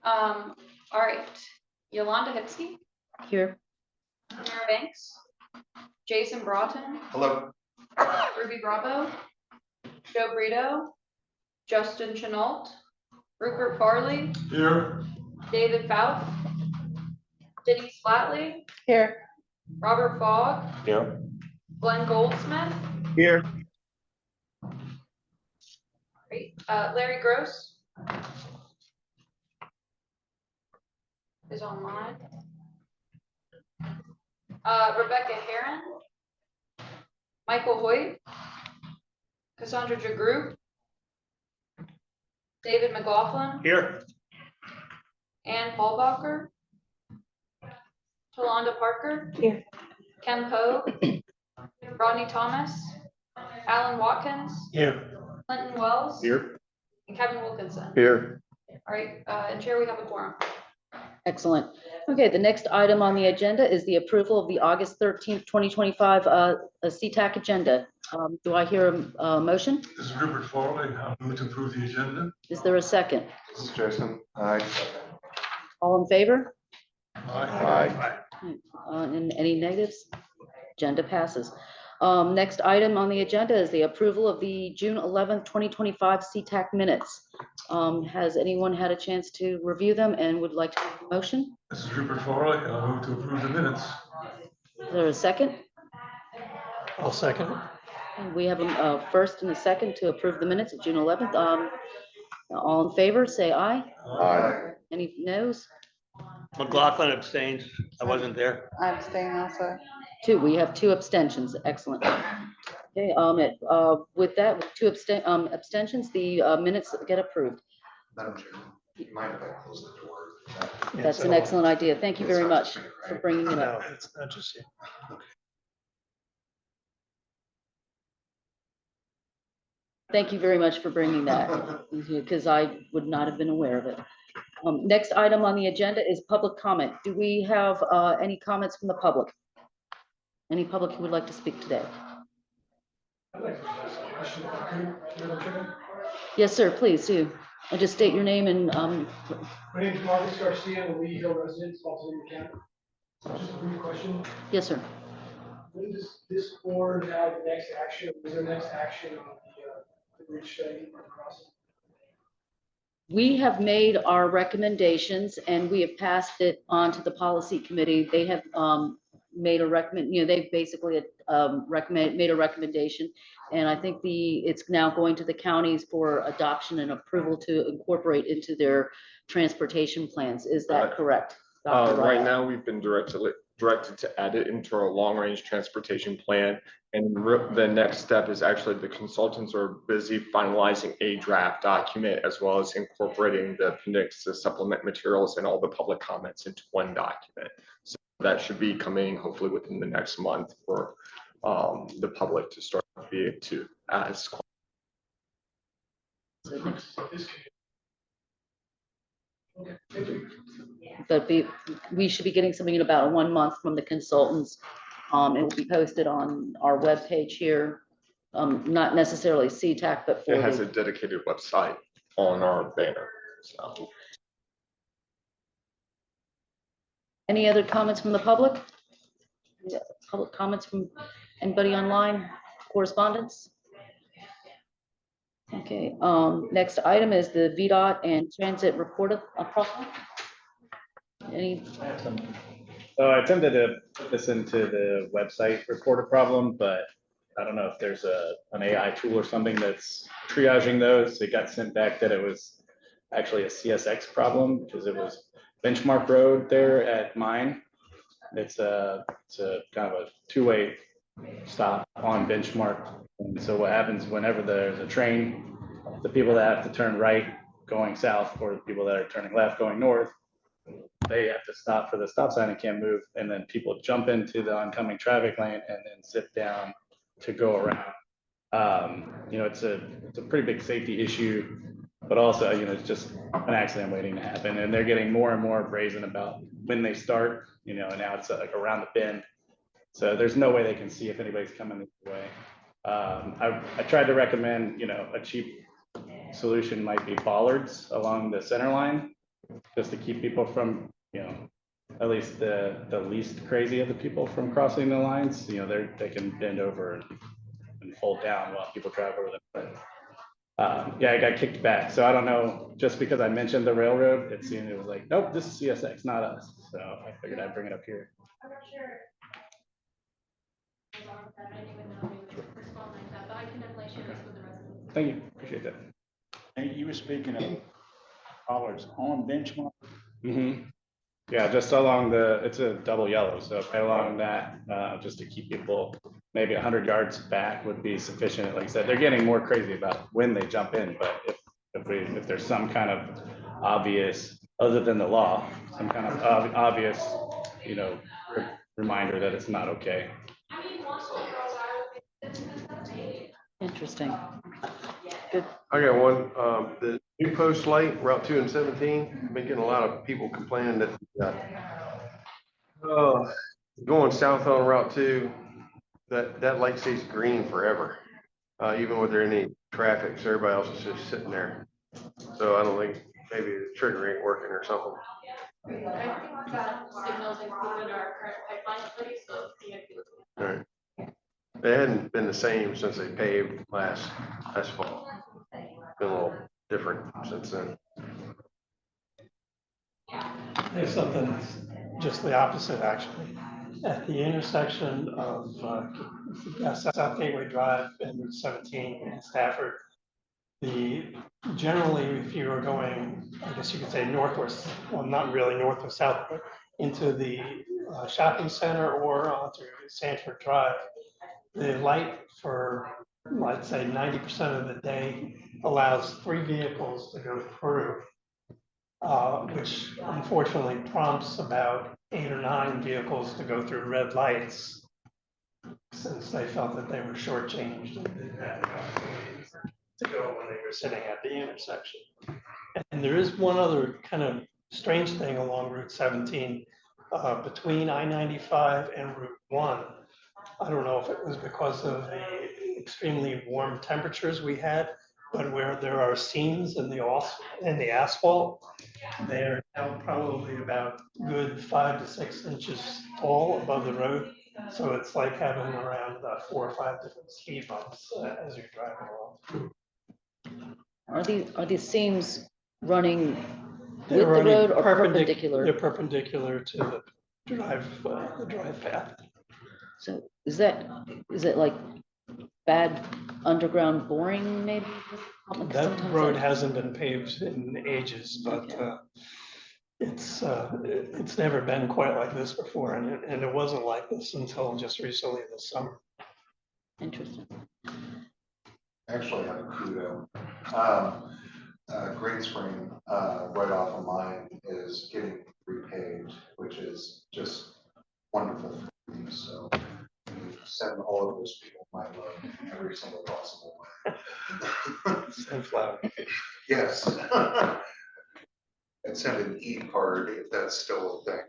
All right. Yolanda Hipsky, Here. Mara Banks, Jason Broughton, Hello. Ruby Bravo, Joe Brito, Justin Chenault, Rupert Farley, Here. David Fouth, Denise Flatley, Here. Robert Fogg, Here. Glenn Goldsmith, Here. great. Larry Gross is online. Rebecca Heron, Michael Hoyt, Cassandra Jagru, David McLaughlin, Here. Ann Paulbacher, Tolanda Parker, Here. Ken Poe, Rodney Thomas, Alan Watkins, Here. Clinton Wells, Here. and Kevin Wilkinson. Here. All right, and Chair, we have a quorum. Excellent. Okay, the next item on the agenda is the approval of the August 13th, 2025 CTAC agenda. Do I hear a motion? This is Rupert Farley. I move to approve the agenda. Is there a second? This is Jason. Aye. All in favor? Aye. And any negatives? Agenda passes. Next item on the agenda is the approval of the June 11th, 2025 CTAC minutes. Has anyone had a chance to review them and would like to make a motion? This is Rupert Farley. I move to approve the minutes. Is there a second? I'll second it. And we have a first and a second to approve the minutes of June 11th. All in favor, say aye. Aye. Any noes? McLaughlin abstains. I wasn't there. I abstain also. We have two abstentions. Excellent. Okay, with that, with two abstentions, the minutes get approved. Madam Chair, do you mind if I close the door? That's an excellent idea. Thank you very much for bringing it up. No, it's not just you. Thank you very much for bringing that, because I would not have been aware of it. Next item on the agenda is public comment. Do we have any comments from the public? Any public who would like to speak today? I'd like to ask a question if I could, Madam Chair. Yes, sir, please do. And just state your name and My name is Marcus Garcia, I'm a Lee Hill resident, Baltimore County. Just a brief question. yes, sir. When does this board have the next action, is there next action on the bridge study on the crossing? We have made our recommendations and we have passed it on to the policy committee. They have made a they basically made a recommendation. And I think it's now going to the counties for adoption and approval to incorporate into their transportation plans. Is that correct? Dr. Right Wright? now, we've been directed to add it into our long-range transportation plan. And the next step is actually the consultants are busy finalizing a draft document as well as incorporating the appendix, the supplement materials and all the public comments into one document. So that should be coming hopefully within the next month for the public to start to be able to ask. Okay, thank you. But we should be getting something in about 1 month from the consultants. It will be posted on our webpage here. Not necessarily CTAC, but for It has a dedicated website on our banner. So. Any other comments from the public? Yeah, public comments from anybody online? Correspondence? Okay, next item is the VDOT and transit report problem. Any? So I attempted to put this into the website report a problem, but I don't know if there's an AI tool or something that's triaging those. It got sent back that it was actually a CSX problem because it was Benchmark Road there at mine. It's a kind of a two-way stop on Benchmark. And so what happens whenever there's a train, the people that have to turn right going south or the people that are turning left going north, they have to stop for the stop sign and can't move. And then people jump into the oncoming traffic lane and then sit down to go around. It's a pretty big safety issue, but also, it's just an accident waiting to happen. And they're getting more and more brazen about when they start, and now it's like around the bend. So there's no way they can see if anybody's coming this way. I tried to recommend, a cheap solution might be bollards along the center line. just to keep people from, at least the least crazy of the people from crossing the lines, they can bend over and fold down while people drive over them. But yeah, I got kicked back. So I don't know, just because I mentioned the railroad, it seemed it was like, nope, this is CSX, not us. So I figured I'd bring it up here. Thank you, appreciate that. And you were speaking of collards on benchmark. Mhm. Yeah, just along it's a double yellow, so right along that, just to keep people maybe 100 yards back would be sufficient. Like I said, they're getting more crazy about when they jump in, but if there's some kind of obvious, other than the law, some kind of obvious, reminder that it's not okay. Interesting. I got one, the new post light, Route 2 and 17, been getting a lot of people complaining that, going south on Route 2, that light stays green forever, even with there any traffic, so everybody else is just sitting there. So I don't think, maybe the trigger ain't working or something. I think that signals included our current pipeline study, so. All right. It hadn't been the same since they paved last fall. Been a little different since then. There's something that's just the opposite, actually. At the intersection of South Gateway Drive and Route 17 in Stafford, generally, if you were going, I guess you could say north or, well, not really north or south, but into the shopping center or onto Sanford Drive, the light for, let's say, 90% of the day allows 3 vehicles to go through, which unfortunately prompts about 8 or 9 vehicles to go through red lights, since they felt that they were shortchanged and didn't have the opportunity to go when they were sitting at the intersection. And there is one other kind of strange thing along Route 17, between I-95 and Route 1. I don't know if it was because of the extremely warm temperatures we had, but where there are seams in the asphalt, they're now probably about good 5 to 6 inches tall above the road. So it's like having around 4 or 5 different speed bumps as you're driving along. Are these seams running with They're the running road or perpendicular? They're perpendicular to the drive path. So is it like bad underground boring maybe? That Sometimes road I- hasn't been paved in ages, but it's never been quite like this before, and it wasn't like this until just recently this summer. Interesting. Actually have a kudo. Great Spring, right off of mine is getting repaved, which is just wonderful for me. So you send all of those people my love in every single possible way. Sunflower. Yes. And send an e-card if that's still a thing.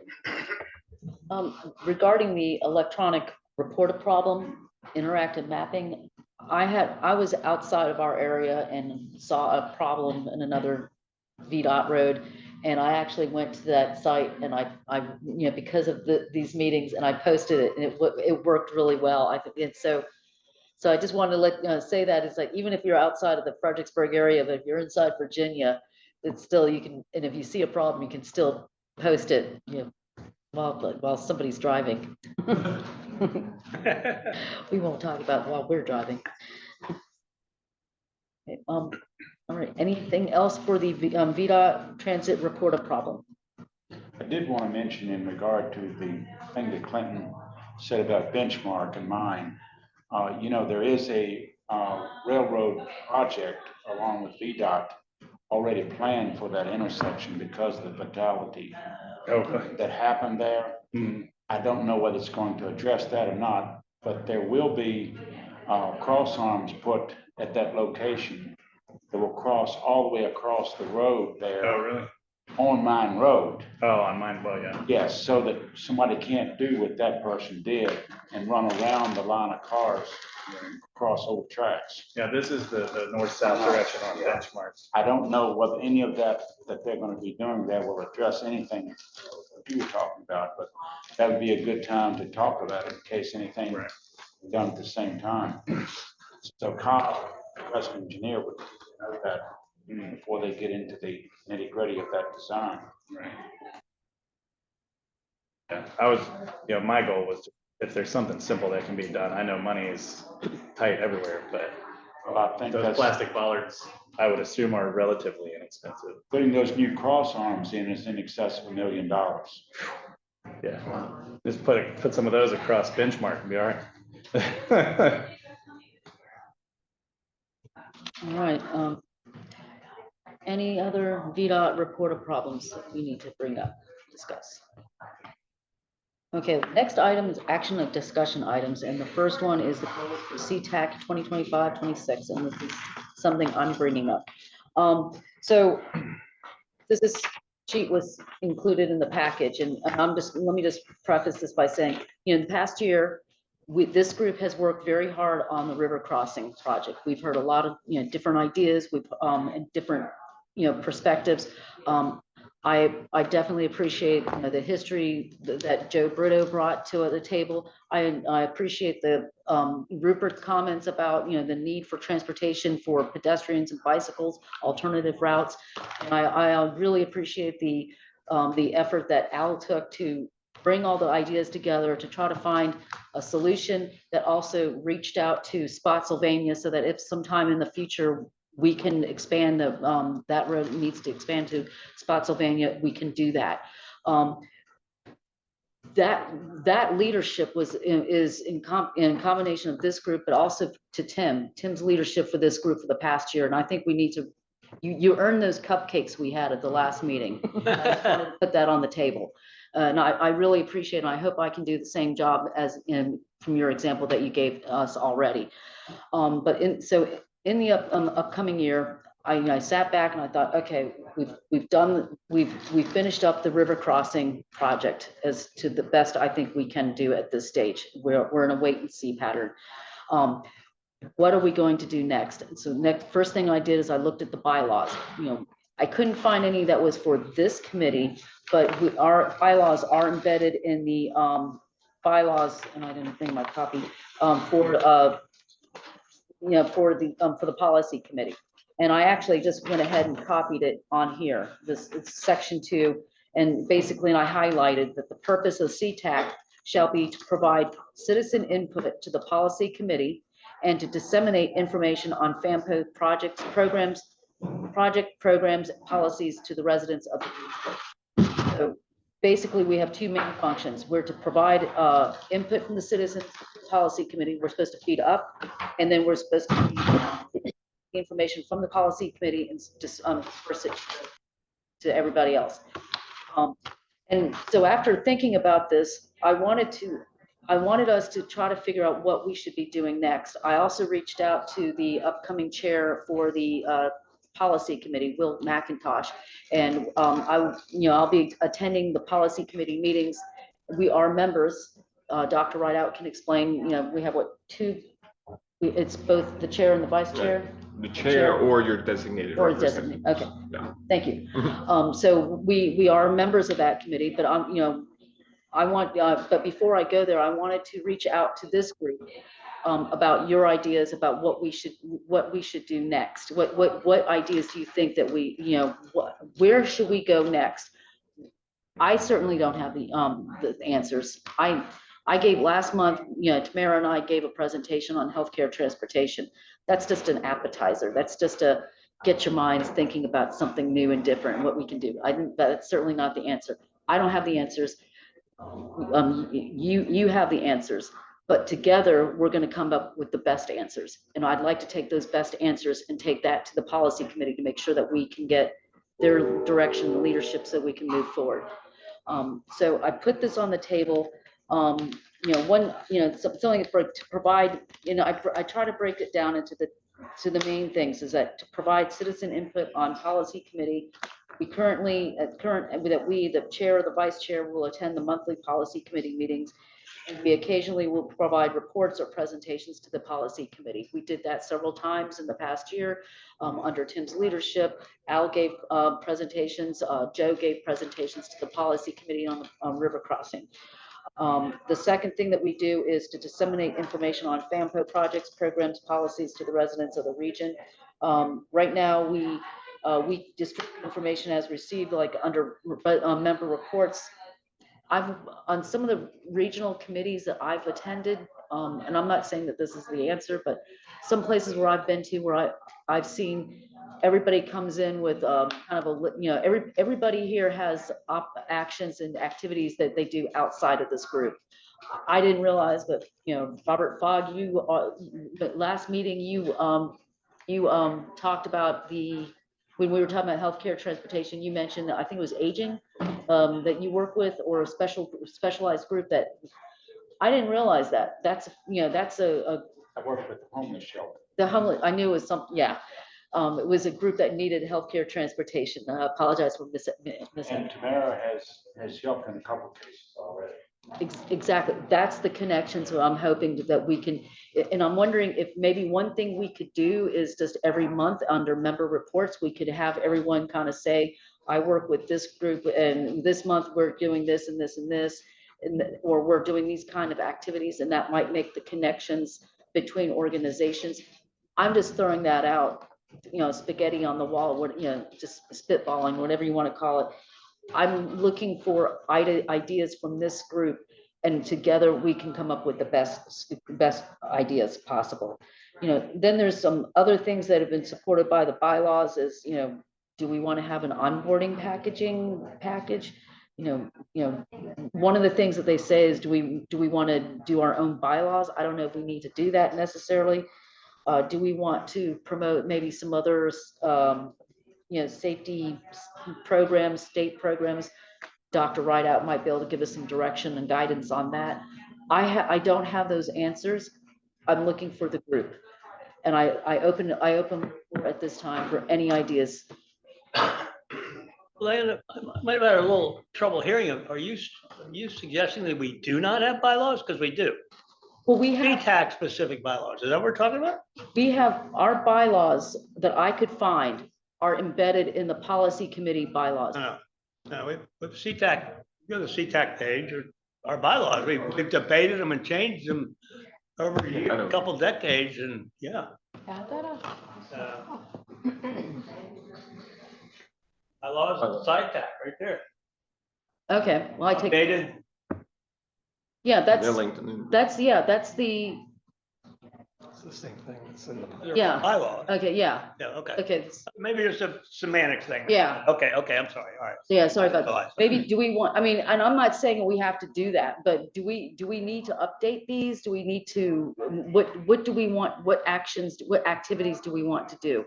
Regarding the electronic reported problem, interactive mapping, I was outside of our area and saw a problem in another VDOT road. And I actually went to that site and I because of these meetings, and I posted it, and it worked really well. I think it's so I just wanted to say that it's like, even if you're outside of the Fredericksburg area, but if you're inside Virginia, it's still, you can, and if you see a problem, you can still post it, while somebody's driving. We won't talk about while we're driving. Okay, all right, anything else for the VDOT transit report a problem? I did want to mention in regard to the thing that Clinton said about benchmark and mine. There is a railroad project along with VDOT already planned for that intersection because of the fatality that happened there. I don't know whether it's going to address that or not, but there will be cross arms put at that location that will cross all the way across the road there. Oh, really? On Mine Road. Oh, on mine, well, yeah. Yes, so that somebody can't do what that person did and run around the line of cars cross old tracks. Yeah, this is the north-south direction on benchmarks. I don't know whether any of that they're gonna be doing there will address anything that you were talking about, but that would be a good time to talk about it in case anything Right. done at the same time. So Kyle, the resident engineer, would know that before they get into the nitty-gritty of that design. Right. Yeah, I was, my goal was, if there's something simple that can be done, I know money is tight everywhere, but Well, I think those that's, plastic bollards, I would assume, are relatively inexpensive. putting those new cross arms in is in excess of $1 million. Yeah, just put some of those across benchmark and be all right. All right, any other VDOT report of problems that we need to bring up, discuss? Okay, next item is action of discussion items, and the first one is the CTAC 2025-26, and this is something I'm bringing up. So this sheet was included in the package, and let me just preface this by saying, in the past year, this group has worked very hard on the river crossing project. We've heard a lot of, different ideas, and different, perspectives. I definitely appreciate the history that Joe Brito brought to the table. I appreciate the Rupert's comments about the need for transportation for pedestrians and bicycles, alternative routes. And I really appreciate the effort that Al took to bring all the ideas together to try to find a solution that also reached out to Spotsylvania, so that if sometime in the future we can expand that road needs to expand to Spotsylvania, we can do that. That leadership is in combination of this group, but also to Tim's leadership for this group for the past year. And I think we need to, you earned those cupcakes we had at the last meeting. I just wanted to put that on the table. And I really appreciate it. I hope I can do the same job from your example that you gave us already. But in the upcoming year, I sat back and I thought, okay, we've finished up the river crossing project as to the best I think we can do at this stage. We're in a wait and see pattern. What are we going to do next? And so first thing I did is I looked at the bylaws. I couldn't find any that was for this committee, but our bylaws are embedded in the bylaws, and I didn't bring my copy for the policy committee. And I actually just went ahead and copied it on here. It's section 2, and basically I highlighted that the purpose of CTAC shall be to provide citizen input to the policy committee and to disseminate information on FAMPO project programs, policies to the residents of the region. So basically, we have two main functions. We're to provide input from the citizens policy committee. We're supposed to feed up, and then we're supposed to feed information from the policy committee and disperse it to everybody else. And so after thinking about this, I wanted us to try to figure out what we should be doing next. I also reached out to the upcoming chair for the policy committee, Will McIntosh, and I'll be attending the policy committee meetings. We are members. Dr. Rideout can explain. We have it's both the chair and the vice chair. The chair or your designated Or representative. designated. Okay. Yeah. Thank you. So we are members of that committee, but but before I go there, I wanted to reach out to this group about your ideas about what we should do next. What ideas do you think that where should we go next? I certainly don't have the answers. I gave last month, Tamara and I gave a presentation on healthcare transportation. That's just an appetizer. That's just to get your minds thinking about something new and different and what we can do. That's certainly not the answer. I don't have the answers. You have the answers, but together we're going to come up with the best answers. And I'd like to take those best answers and take that to the policy committee to make sure that we can get their direction, the leadership, so we can move forward. So I put this on the table. Something to provide. I try to break it down into the main things. Is that to provide citizen input on policy committee. We currently, the chair or the vice chair will attend the monthly policy committee meetings. And we occasionally will provide reports or presentations to the policy committee. We did that several times in the past year under Tim's leadership. Al gave presentations, Joe gave presentations to the policy committee on river crossing. The second thing that we do is to disseminate information on FAMPO projects, programs, policies to the residents of the region. Right now, we distribute information as received, like under member reports. I've, on some of the regional committees that I've attended, and I'm not saying that this is the answer, but some places where I've been to where I've seen everybody comes in with kind of a, everybody here has actions and activities that they do outside of this group. I didn't realize, but Robert Fogg, but last meeting you talked about when we were talking about healthcare transportation, you mentioned, I think it was aging, that you work with, or a specialized group that, I didn't realize that. That's, that's I work with the homeless shelter. the homeless, I knew it was something, yeah. It was a group that needed healthcare transportation. I apologize for missing. And Tamara has helped in a couple of cases already. Exactly. That's the connection. So I'm hoping that we can, and I'm wondering if maybe one thing we could do is just every month under member reports, we could have everyone kind of say, I work with this group and this month we're doing this and this and this, or we're doing these kind of activities, and that might make the connections between organizations. I'm just throwing that out, spaghetti on the wall, what, just spitballing, whatever you want to call it. I'm looking for ideas from this group, and together we can come up with the best ideas possible. Then there's some other things that have been supported by the bylaws is, do we want to have an onboarding package? One of the things that they say is, do we want to do our own bylaws? I don't know if we need to do that necessarily. Do we want to promote maybe some other safety programs, state programs? Dr. Rideout might be able to give us some direction and guidance on that. I don't have those answers. I'm looking for the group, and I open at this time for any ideas. Leila, I might have had a little trouble hearing him. Are you suggesting that we do not have bylaws? Because we do. Well, we have CTAC specific bylaws. Is that what we're talking about? we have our bylaws that I could find are embedded in the policy committee bylaws. No, we have CTAC, go to the CTAC page, or our bylaws. We've debated them and changed them over a couple decades, and yeah. Add that up. Bylaws and CTAC right there. Okay, well, I take, Debated. yeah, They're linked in. that's the, It's the same thing. It's in the. Yeah. Bylaws. okay, yeah, Yeah, okay. okay, Maybe it's a semantics thing. yeah. Okay, I'm sorry. All right. Yeah, sorry about that. Bylaws. Maybe, do we want, I mean, and I'm not saying we have to do that, but do we need to update these? Do we need to, what do we want, what activities do we want to do?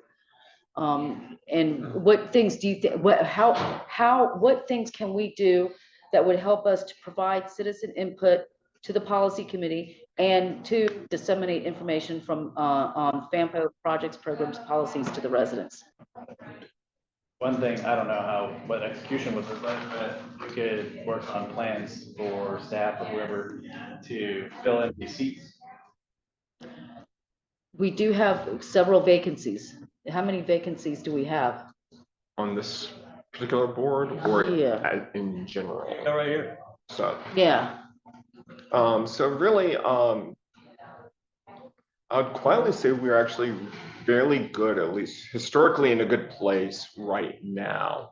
And what things do you think, what things can we do that would help us to provide citizen input to the policy committee and to disseminate information from, on FAMPO projects, programs, policies to the residents? One thing, I don't know what execution was, but we could work on plans for staff or whoever to fill in these seats. We do have several vacancies. How many vacancies do we have? On this particular board, or Yeah. in general? Go right here. So, Yeah, so really, I'd quietly say we're actually fairly good, at least historically, in a good place right now.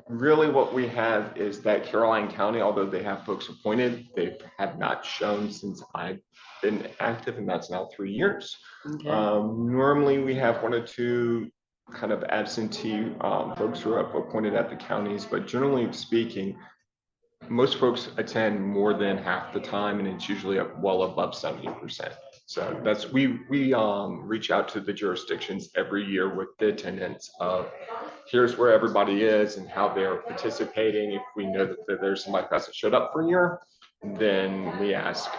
Really what we have is that Caroline County, although they have folks appointed, they have not shown since I've been active, and that's now 3 years. okay. Normally we have 1 or 2 kind of absentee folks who are appointed at the counties, but generally speaking, most folks attend more than half the time, and it's usually well above 70%. So that's, we reach out to the jurisdictions every year with the attendance of, here's where everybody is and how they're participating. If we know that there's somebody who hasn't showed up for a year, then we ask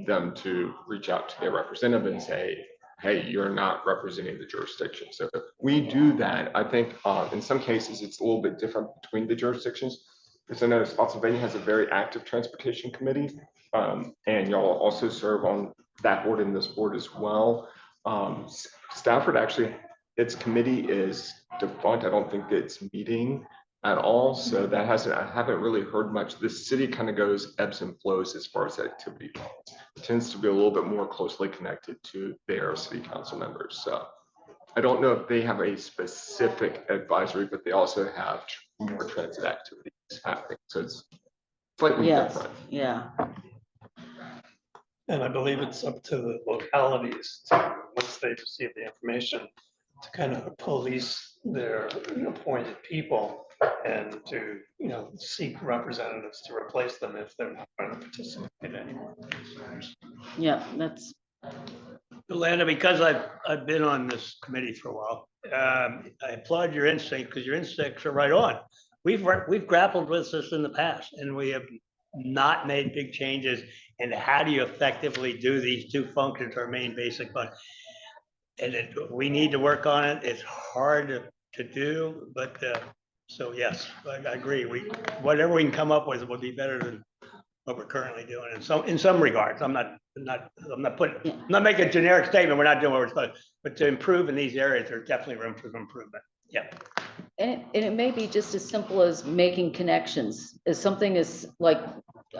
them to reach out to their representative and say, hey, you're not representing the jurisdiction. So we do that. I think in some cases it's a little bit different between the jurisdictions. because I know Spotsylvania has a very active transportation committee. And y'all also serve on that board and this board as well. Stafford actually, its committee is defunct. I don't think it's meeting at all. So that hasn't, I haven't really heard much. The city kind of goes ebbs and flows as far as activity goes. It tends to be a little bit more closely connected to their city council members. So I don't know if they have a specific advisory, but they also have more transit activities happening. So it's slightly Yes, different. yeah, And I believe it's up to the localities to, once they receive the information, to kind of police their appointed people and to, seek representatives to replace them if they're not going to participate anymore. yeah, that's, Yolanda, because I've been on this committee for a while, I applaud your instinct because your instincts are right on. We've grappled with this in the past and we have not made big changes. And how do you effectively do these two functions, our main basic function? And we need to work on it. It's hard to do, but so yes, I agree. Whatever we can come up with would be better than what we're currently doing in some regards. I'm not making a generic statement. We're not doing what we're supposed to, but to improve in these areas, there's definitely room for improvement. Yeah. and it may be just as simple as making connections, as something as like,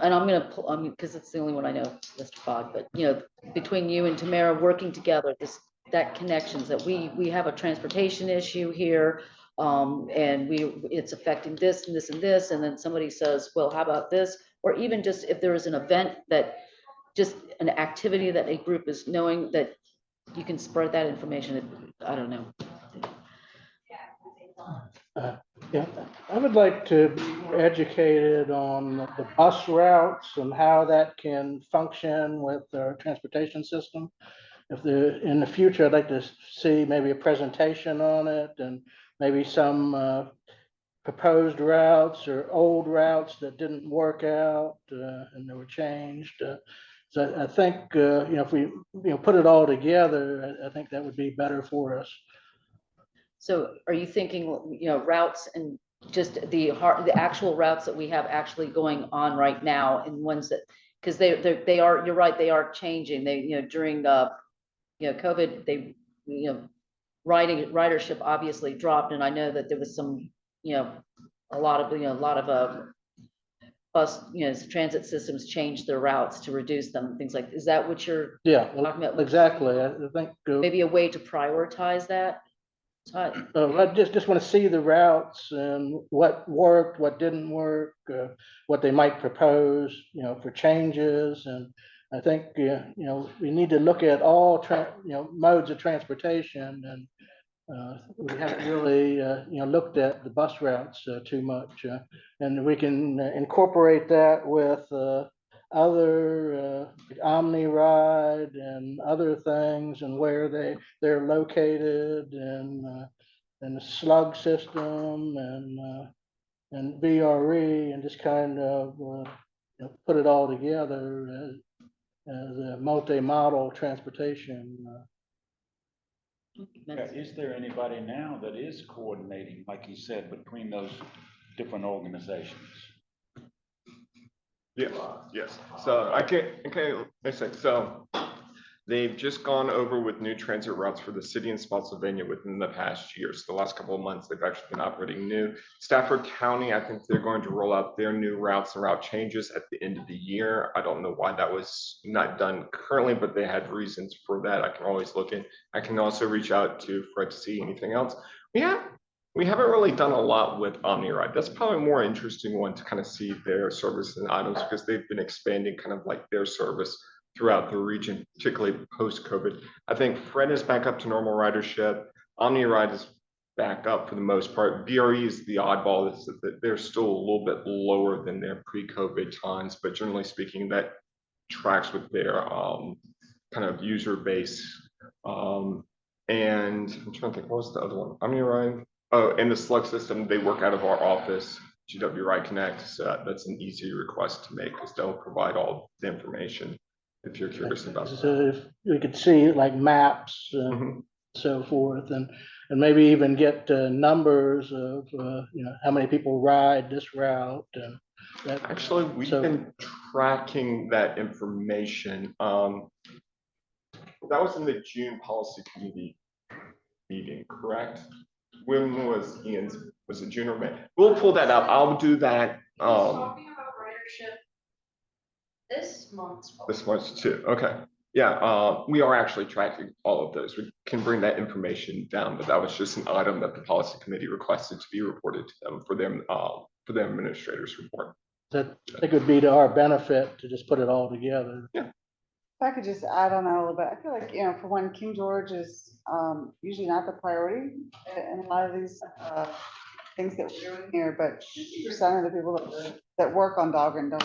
and I'm gonna, because it's the only one I know, Mr. Fogg, but between you and Tamara working together, that connections, that we have a transportation issue here, and it's affecting this and this and this, and then somebody says, well, how about this? Or even just if there is an event that, just an activity that a group is knowing, that you can spread that information. I don't know. Yeah, I would like to be educated on the bus routes and how that can function with our transportation system. In the future, I'd like to see maybe a presentation on it and maybe some proposed routes or old routes that didn't work out and they were changed. So I think, if we, put it all together, I think that would be better for us. So are you thinking, routes and just the actual routes that we have actually going on right now, and ones that, because they are, you're right, they are changing. They, during COVID, they, ridership obviously dropped, and I know that there was some, a lot of bus, transit systems changed their routes to reduce them, things like, is that what you're Yeah, talking about? exactly. I think Maybe a way to prioritize that? I just want to see the routes and what worked, what didn't work, what they might propose, for changes. And I think, we need to look at all, modes of transportation. And we haven't really, looked at the bus routes too much. And we can incorporate that with other Omni Ride and other things, and where they're located, and the slug system, and VRE, and just kind of put it all together as a multi-model transportation. Is there anybody now that is coordinating, like you said, between those different organizations? Yeah, yes. So so they've just gone over with new transit routes for the city and Spotsylvania within the past year. So the last couple of months, they've actually been operating new. Stafford County, I think they're going to roll out their new routes and route changes at the end of the year. I don't know why that was not done currently, but they had reasons for that. I can always look in. I can also reach out to Fred to see anything else. We haven't really done a lot with OmniRide. That's probably a more interesting one to kind of see their services and items, because they've been expanding kind of like their service throughout the region, particularly post-COVID. I think Fred is back up to normal ridership. OmniRide is back up for the most part. VRE is the oddball. Is that they're still a little bit lower than their pre-COVID times, but generally speaking, that tracks with their kind of user base. And I'm trying to think, what was the other one? OmniRide. Oh, and the slug system, they work out of our office, GW Ride Connect. So that's an easy request to make, because they'll provide all the information if you're curious about that. So if we could see like maps and so forth. And and maybe even get numbers of, how many people ride this route and that. Actually, we've So- been tracking that information. That was in the June policy committee meeting, correct? When was Ian's, was it June or May? We'll pull that up. I'll do that, Talking about ridership this month. too. Okay. Yeah, we are actually tracking all of those. We can bring that information down, but that was just an item that the policy committee requested to be reported to them for the administrators report. That it would be to our benefit to just put it all together. If I could just add on that a little bit, I feel like, for one, King George is usually not the priority in a lot of these things that we're doing here, but 50% of the people that work on Dahlgren don't.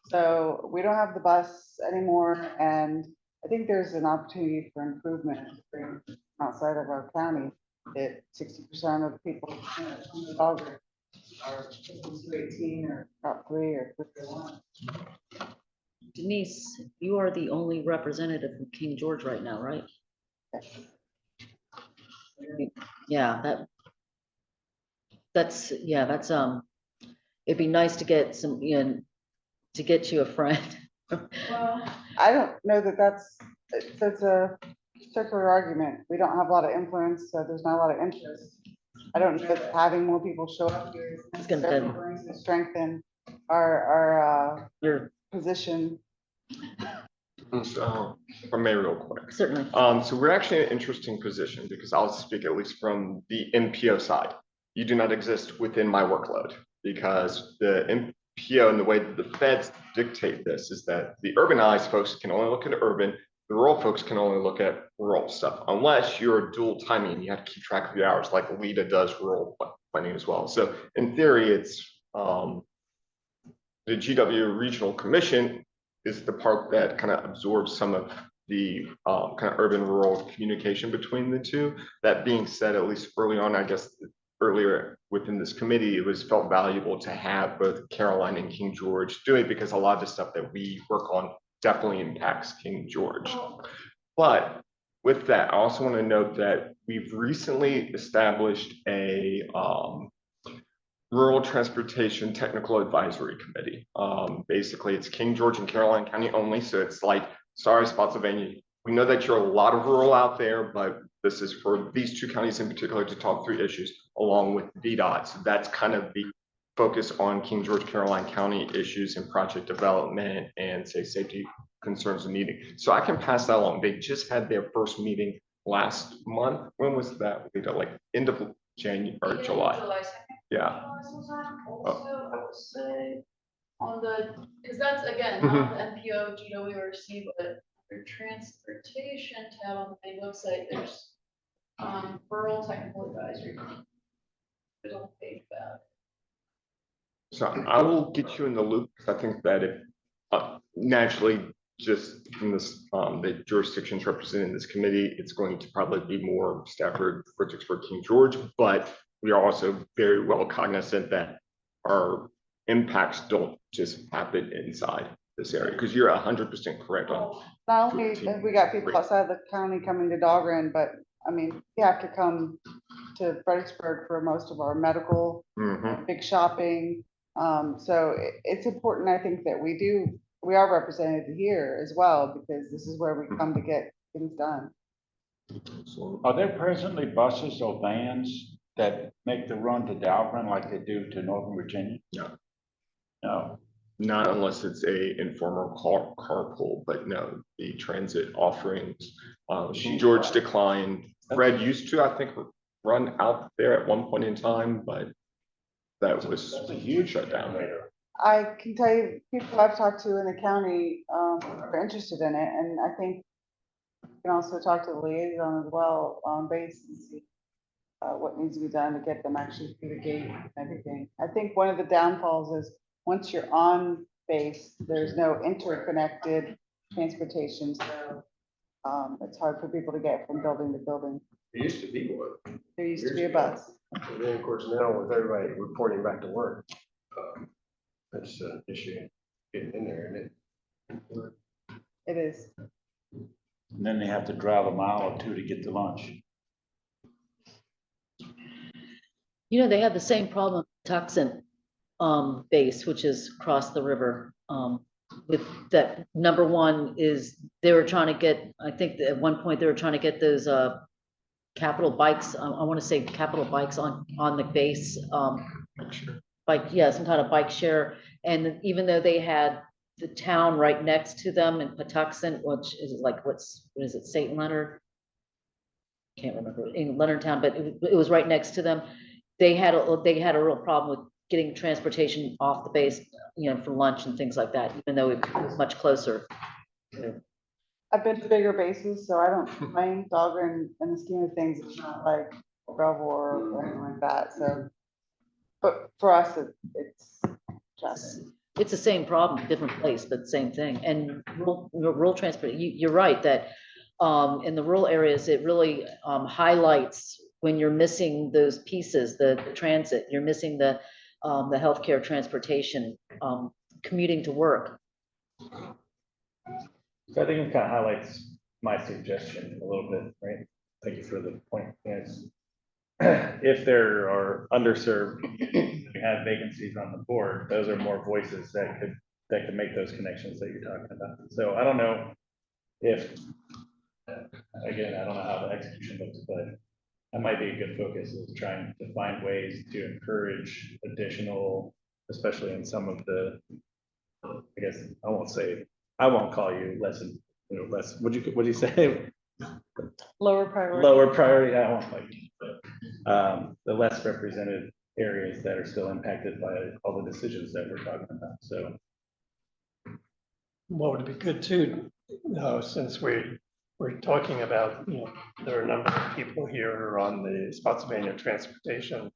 So we don't have the bus anymore, and I think there's an opportunity for improvement outside of our county. That 60% of the people in Dahlgren are 18 or top 3 or 51. Denise, you are the only representative from King George right now, right? Yeah, that's, it'd be nice to get some, to get you a friend. Well, I don't know that that's a circular argument. We don't have a lot of influence, so there's not a lot of interest. I don't know if having more people show up here is necessarily going to strengthen our Your position. So, if I may real quick. certainly. So we're actually in an interesting position because I'll speak at least from the MPO side. You do not exist within my workload because the MPO and the way that the feds dictate this is that the urbanized folks can only look at urban, the rural folks can only look at rural stuff, unless you're dual timing and you have to keep track of your hours like LEDA does rural planning as well. So in theory, it's the GW Regional Commission is the part that kind of absorbs some of the kind of urban rural communication between the two. That being said, at least early on, I guess earlier within this committee, it was felt valuable to have both Caroline and King George do it because a lot of the stuff that we work on definitely impacts King George. But with that, I also want to note that we've recently established a Rural Transportation Technical Advisory Committee. Basically, it's King George and Caroline County only. So it's like, sorry, Spotsylvania, we know that you're a lot of rural out there, but this is for these 2 counties in particular to talk through issues along with VDOT. So that's kind of the focus on King George, Caroline County issues and project development and say safety concerns and needing. So I can pass that along. They just had their first meeting last month. When was that? Like end of January or July. Yeah. Also, I would say on because that's again, not the MPO, GWRC, but for transportation tab on the main website, there's rural technical advisory. There's on the page about it. So I will get you in the loop because I think that if naturally just in this the jurisdictions represented in this committee, it's going to probably be more Stafford, Fredericksburg, King George, but we are also very well cognizant that our impacts don't just happen inside this area because you're 100% correct on. Not only have we got people outside the county coming to Dahlgren, but I mean, we have to come to Fredericksburg for most of our medical, big shopping. So it's important, I think, that we are represented here as well, because this is where we come to get things done. Are there presently buses or vans that make the run to Dahlgren like they do to Northern Virginia? No. No. Not unless it's a informal carpool, but no, the transit offerings. George declined. Fred used to, I think, run out there at one point in time, but that was a huge shutdown. I can tell you, people I've talked to in the county are interested in it, and I think you can also talk to the liaison as well on base and see what needs to be done to get them actually through the gate and everything. I think one of the downfalls is once you're on base, there's no interconnected transportation, so it's hard for people to get from building to building. There used to be one. There used to be a bus. And then, of course, now with everybody reporting back to work, that's an issue getting in there, isn't it? It is. And then they have to drive a mile or 2 to get to lunch. You know, they have the same problem, Tucson, base, which is across the river. With that, number one is they were trying to get, I think at one point they were trying to get those, capital bikes, I want to say capital bikes on the base, bike, yeah, some kind of bike share. And even though they had the town right next to them in Patuxent, which is like, what is it, St. Leonard? Can't remember, in Leonardtown, but it was right next to them. They had a real problem with getting transportation off the base, you know, for lunch and things like that, even though it was much closer. I've been to bigger bases, so I don't mind Dahlgren in the scheme of things. It's not like Belvoir or anything like that, so. But for us, it's traffic. It's the same problem, different place, but same thing. And rural transport, you're right that in the rural areas, it really highlights when you're missing those pieces, the transit, you're missing the healthcare, transportation, commuting to work. So I think it kind of highlights my suggestion a little bit, right? Thank you for the point. Yes. If there are underserved, we have vacancies on the board, those are more voices that could make those connections that you're talking about. So I don't know if, again, I don't know how the execution looks, but that might be a good focus, is trying to find ways to encourage additional, especially in some of the, I guess, I won't call you less than, less, what'd you say? Lower priority. Lower priority, I won't like, but the less represented areas that are still impacted by all the decisions that we're talking about, so. What would be good too, since we're talking about, there are a number of people here who are on the Spotsylvania Transportation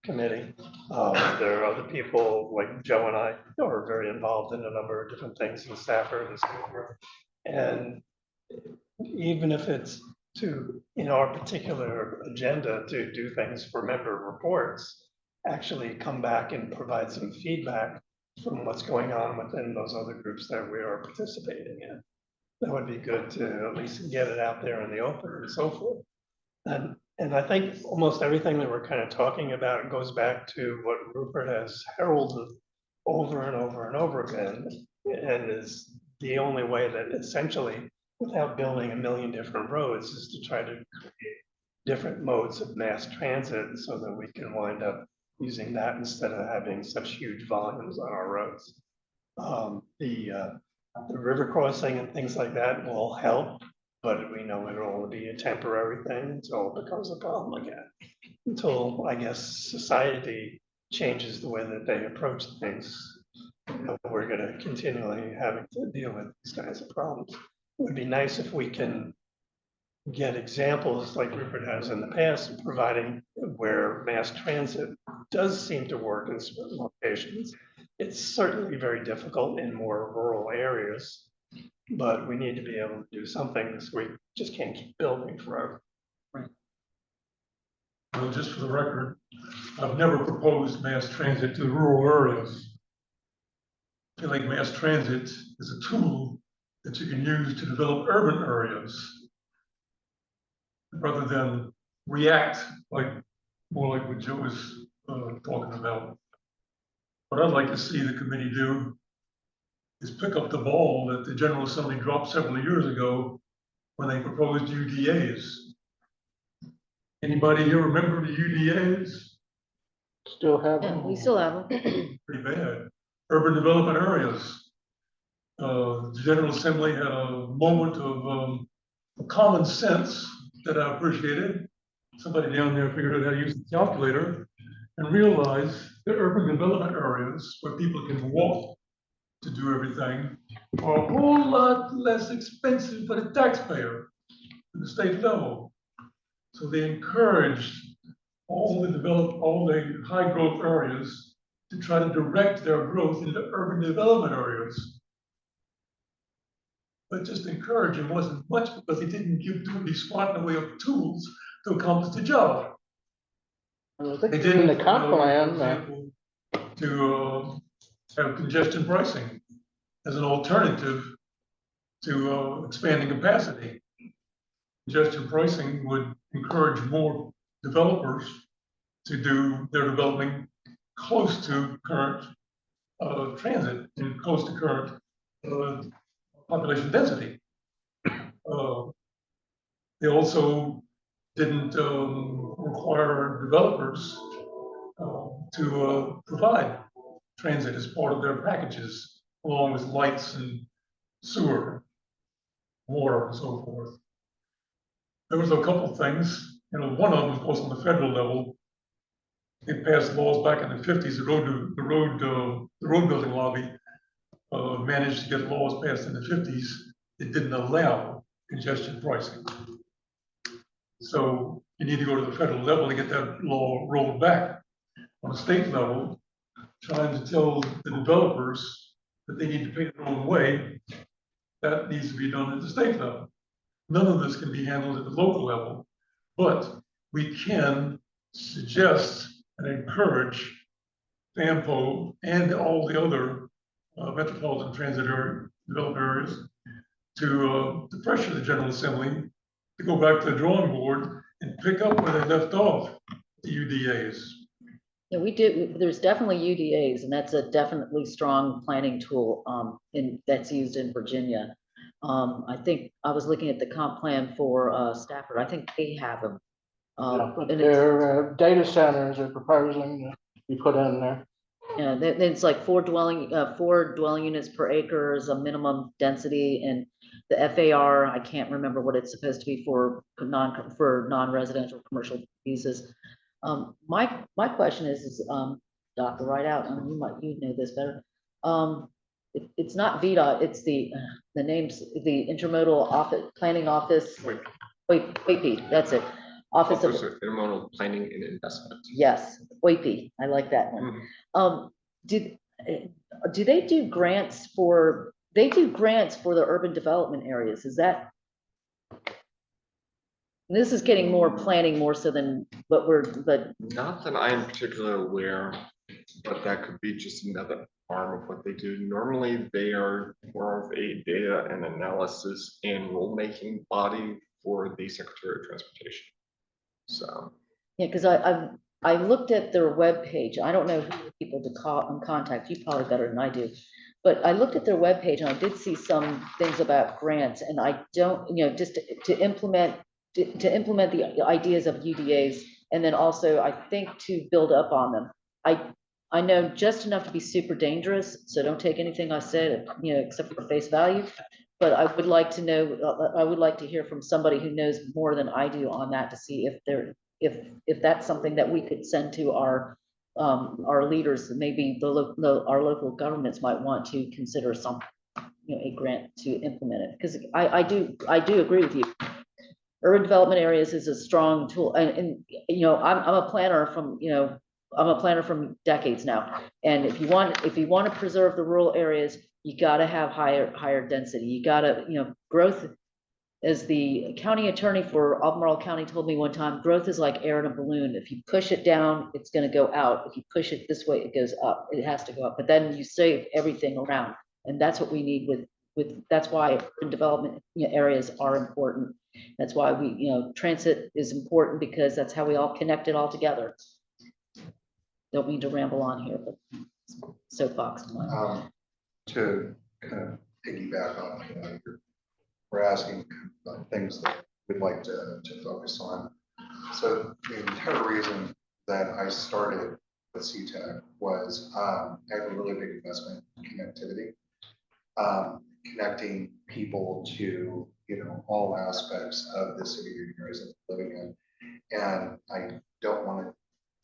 Committee. There are other people like Joe and I who are very involved in a number of different things in Stafford and so forth. And even if it's in our particular agenda to do things for member reports, actually come back and provide some feedback from what's going on within those other groups that we are participating in. That would be good to at least get it out there in the open and so forth. And I think almost everything that we're kind of talking about goes back to what Rupert has heralded over and over and over again, and is the only way that essentially, without building a million different roads, is to try to create different modes of mass transit so that we can wind up using that instead of having such huge volumes on our roads. The river crossing and things like that will help, but we know it'll only be a temporary thing until it becomes a problem again. Until, I guess, society changes the way that they approach things, we're gonna continually having to deal with these kinds of problems. It would be nice if we can get examples like Rupert has in the past, providing where mass transit does seem to work in certain locations. It's certainly very difficult in more rural areas, but we need to be able to do something because we just can't keep building forever. Well, just for the record, I've never proposed mass transit to the rural areas. I feel like mass transit is a tool that you can use to develop urban areas, rather than react more like what Joe was talking about. What I'd like to see the committee do is pick up the ball that the General Assembly dropped several years ago when they proposed UDAs. Anybody here remember the UDAs? Still have Yeah, them. we still have them. Pretty bad. Urban development areas. The General Assembly had a moment of common sense that I appreciated. Somebody down there figured out how to use the calculator and realized that urban development areas where people can walk to do everything are a whole lot less expensive for the taxpayer at the state level. So they encouraged all the high growth areas to try to direct their growth into urban development areas. But just encouraging wasn't much because they didn't respond in a way of tools to accomplish the job. I think They did in the comp plan, to have congestion pricing as an alternative to expanding capacity. Congestion pricing would encourage more developers to do their development close to current transit and close to current population density. They also didn't require developers to provide transit as part of their packages, along with lights and sewer, water, and so forth. There was a couple of things, one of them, of course, on the federal level, they passed laws back in the 50s. The road building lobby managed to get laws passed in the 50s that didn't allow congestion pricing. So you need to go to the federal level to get that law rolled back. On the state level, trying to tell the developers that they need to pay their own way, that needs to be done at the state level. None of this can be handled at the local level, but we can suggest and encourage FAMPO and all the other metropolitan transit area developed areas to pressure the General Assembly to go back to the drawing board and pick up where they left off, the UDAs. Yeah, we did. There's definitely UDAs, and that's a definitely strong planning tool that's used in Virginia. I think I was looking at the comp plan for Stafford. I think they have them. Yeah, but and their data centers are proposing to be put in there. Yeah, it's like four dwelling units per acre is a minimum density, and the FAR, I can't remember what it's supposed to be for non-residential commercial uses. My question is Dr. Rideout, you know this better. It's not VDOT, it's the names, the Intermodal Office Planning Office. WAPI, that's it. Office of Intermodal Planning and Investment. Yes, WAPI, I like that one. Do they do grants for? They do grants for the urban development areas. Is that? This is getting more planning more so than what but not that I am particularly aware, but that could be just another arm of what they do. Normally, they are more of a data and analysis and rulemaking body for the Secretary of Transportation. So yeah, because I looked at their webpage. I don't know who the people to call and contact. You probably better than I do. But I looked at their webpage and I did see some things about grants, and I don't, just to implement the ideas of UDAs, and then also I think to build up on them. I know just enough to be super dangerous, so don't take anything I said, except for face value. But I would like to know, I would like to hear from somebody who knows more than I do on that to see if that's something that we could send to our leaders. Maybe our local governments might want to consider some, a grant to implement it, because I do agree with you. Urban development areas is a strong tool, and I'm a planner from decades now, and if you want to preserve the rural areas, you got to have higher density. You got to, growth. As the county attorney for Albemarle County told me one time, growth is like air in a balloon. If you push it down, it's going to go out. If you push it this way, it goes up. It has to go up, but then you save everything around, and that's what we need with. That's why urban development areas are important. That's why transit is important, because that's how we all connect it all together. Don't mean to ramble on here, but soapbox. To kind of piggyback on, we're asking things that we'd like to focus on. So the entire reason that I started with CTAC was I have a really big investment in connectivity, connecting people to all aspects of the city areas that they're living in. And I don't want to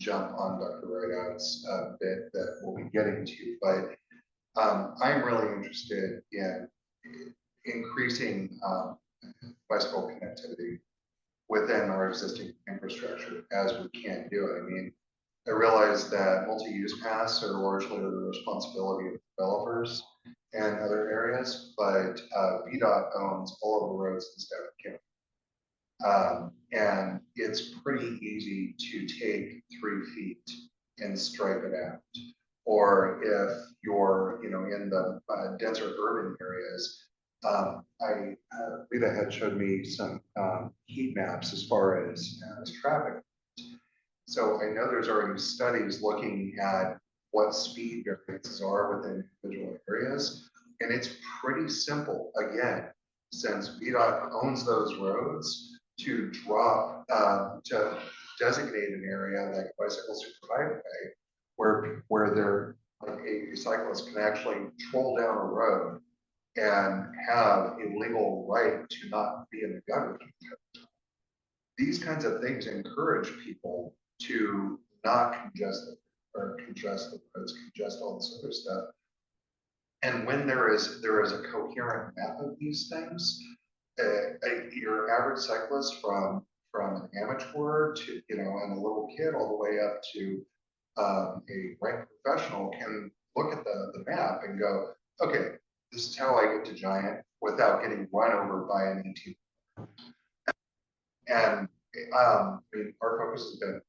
jump on Dr. Rideout's bit that we'll be getting to, but I'm really interested in increasing bicycle connectivity within our existing infrastructure as we can do it. I mean, I realize that multi-use paths are largely the responsibility of developers and other areas, but VDOT owns all of the roads in Stafford County. And it's pretty easy to take 3 feet and stripe it out. Or if you're, in the denser urban areas, Rita had showed me some heat maps as far as traffic. So I know there's already studies looking at what speed variances are within individual areas. And it's pretty simple, again, since VDOT owns those roads, to drop, to designate an area like bicycle super highway where they're, like a cyclist can actually troll down a road and have a legal right to not be in the gutter. These kinds of things encourage people to not congest or congest the roads, congest all this other stuff. And when there is a coherent map of these things, your average cyclist from an amateur to, you know, and a little kid all the way up to a ranked professional can look at the map and go, okay, this is how I get to Giant without getting run over by an 18. And I mean, our focus has been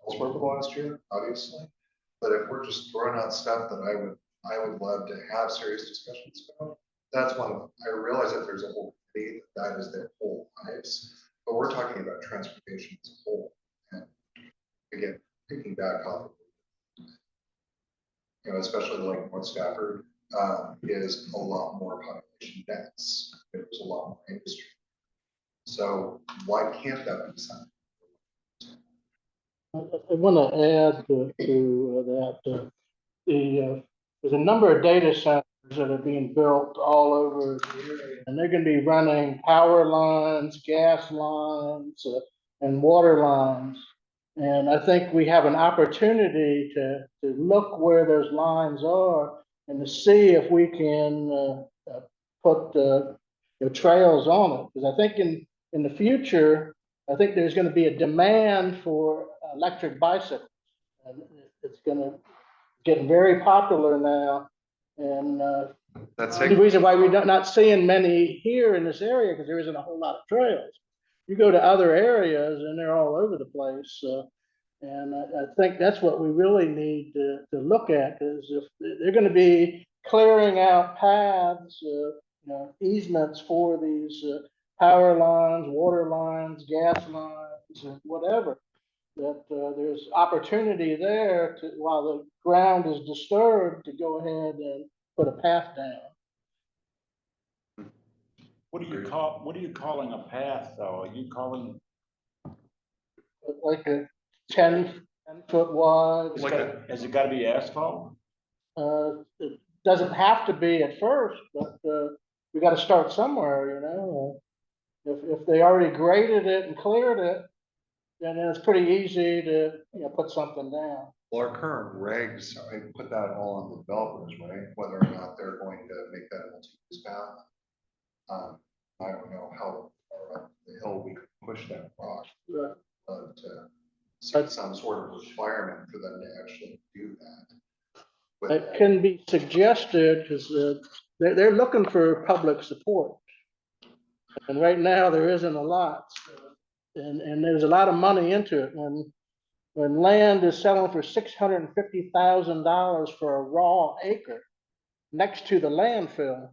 elsewhere for the last year, obviously. But if we're just throwing out stuff that I would love to have serious discussions about, that's one of, I realize that there's a whole committee that is their whole lives, but we're talking about transportation as a whole. And again, picking back off, you know, especially like North Stafford is a lot more population dense. There's a lot more industry. So why can't that be something? I want to add to that, there's a number of data centers that are being built all over the area, and they're going to be running power lines, gas lines, and water lines. And I think we have an opportunity to look where those lines are and to see if we can put trails on it. Because I think in the future, I think there's going to be a demand for electric bicycles. And it's going to get very popular now. And That's the reason why we're not seeing many here in this area, because there isn't a whole lot of trails. You go to other areas and they're all over the place. And I think that's what we really need to look at, is if they're going to be clearing out paths, easements for these power lines, water lines, gas lines, and whatever, that there's opportunity there to, while the ground is disturbed, to go ahead and put a path down. What are you calling a path, though? Are you calling? Like a 10-foot wide. Has it got to be asphalt? It doesn't have to be at first, but we got to start somewhere, you know. If they already graded it and cleared it, then it's pretty easy to put something down. Well, our current regs, I put that all on the developers, right? Whether or not they're going to make that a multi-use path. I don't know how far up the hill we could push that rock, Right. but set some sort of requirement for them to actually do that. It can be suggested, because they're looking for public support. And right now there isn't a lot. And there's a lot of money into it. When land is selling for $650,000 for a raw acre next to the landfill,